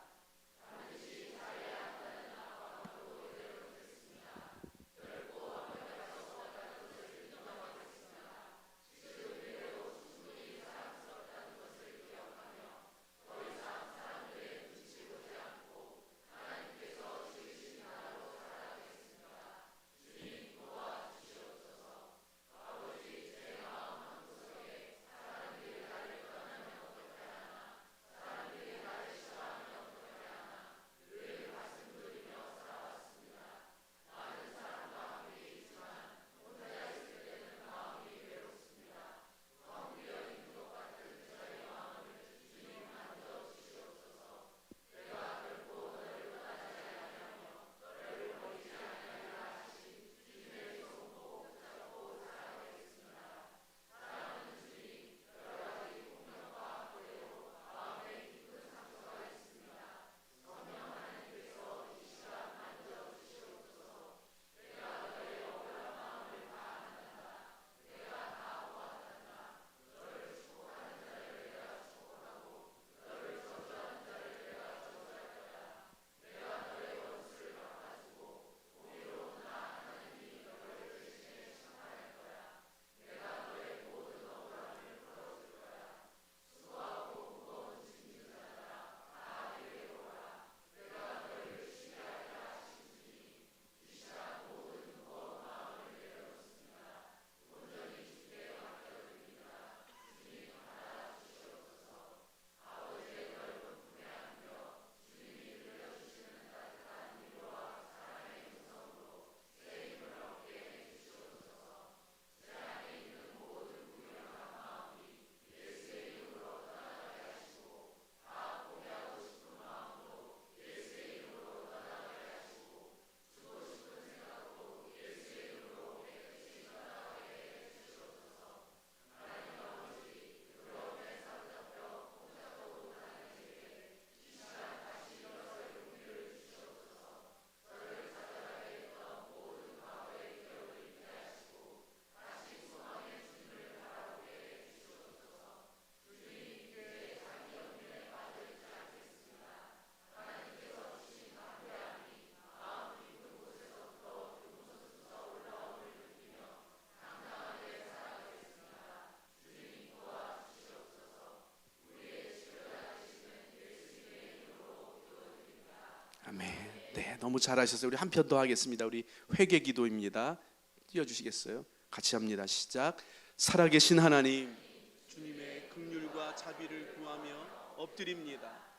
아멘. 네, 너무 잘하셨어요. 우리 한 편 더 하겠습니다. 우리 회개 기도입니다. 띄워주시겠어요? 같이 합니다. 시작. 살아계신 하나님, 주님의 긍휼과 자비를 구하며 엎드립니다.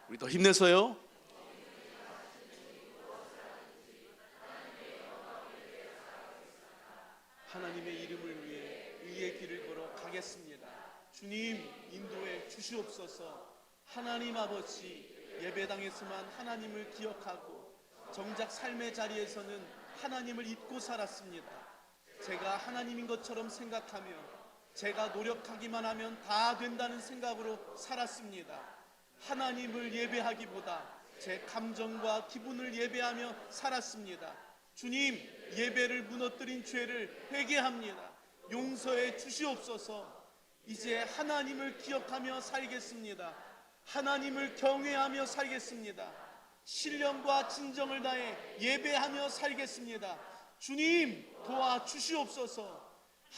우리 더 힘내서요. 하나님의 이름을 위해 의의 길을 걸어 가겠습니다. 주님 인도해 주시옵소서. 하나님 아버지, 예배당에서만 하나님을 기억하고 정작 삶의 자리에서는 하나님을 잊고 살았습니다. 제가 하나님인 것처럼 생각하며 제가 노력하기만 하면 다 된다는 생각으로 살았습니다. 하나님을 예배하기보다 제 감정과 기분을 예배하며 살았습니다. 주님, 예배를 무너뜨린 죄를 회개합니다. 용서해 주시옵소서. 이제 하나님을 기억하며 살겠습니다. 하나님을 경외하며 살겠습니다. 신령과 진정을 다해 예배하며 살겠습니다. 주님, 도와주시옵소서.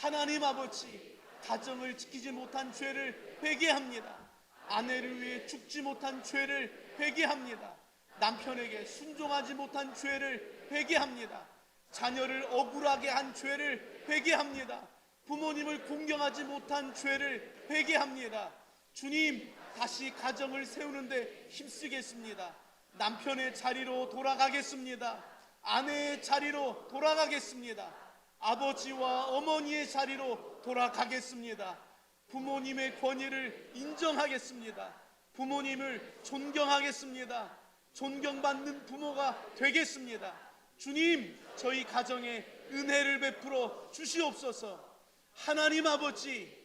하나님 아버지, 가정을 지키지 못한 죄를 회개합니다. 아내를 위해 죽지 못한 죄를 회개합니다. 남편에게 순종하지 못한 죄를 회개합니다. 자녀를 억울하게 한 죄를 회개합니다. 부모님을 공경하지 못한 죄를 회개합니다. 주님, 다시 가정을 세우는데 힘쓰겠습니다. 남편의 자리로 돌아가겠습니다. 아내의 자리로 돌아가겠습니다. 아버지와 어머니의 자리로 돌아가겠습니다. 부모님의 권위를 인정하겠습니다. 부모님을 존경하겠습니다. 존경받는 부모가 되겠습니다. 주님, 저희 가정에 은혜를 베풀어 주시옵소서. 하나님 아버지,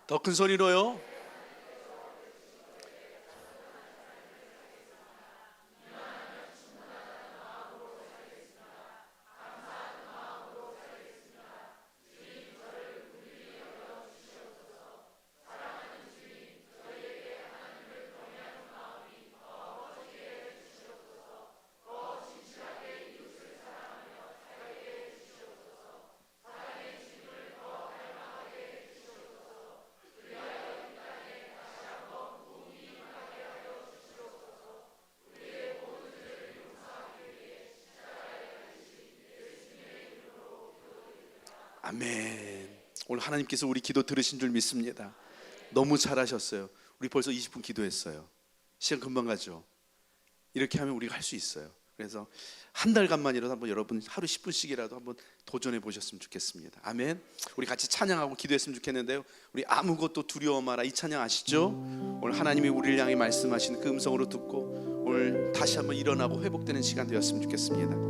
더 큰 소리로요. 아멘. 오늘 하나님께서 우리 기도 들으신 줄 믿습니다. 너무 잘하셨어요. 우리 벌써 20분 기도했어요. 시간 금방 가죠. 이렇게 하면 우리가 할 수 있어요. 그래서 한 달간만이라도 한번 여러분 하루 10분씩이라도 한번 도전해 보셨으면 좋겠습니다. 아멘. 우리 같이 찬양하고 기도했으면 좋겠는데요. 우리 아무것도 두려워 마라, 이 찬양 아시죠? 오늘 하나님이 우리를 향해 말씀하시는 그 음성으로 듣고 오늘 다시 한번 일어나고 회복되는 시간 되었으면 좋겠습니다.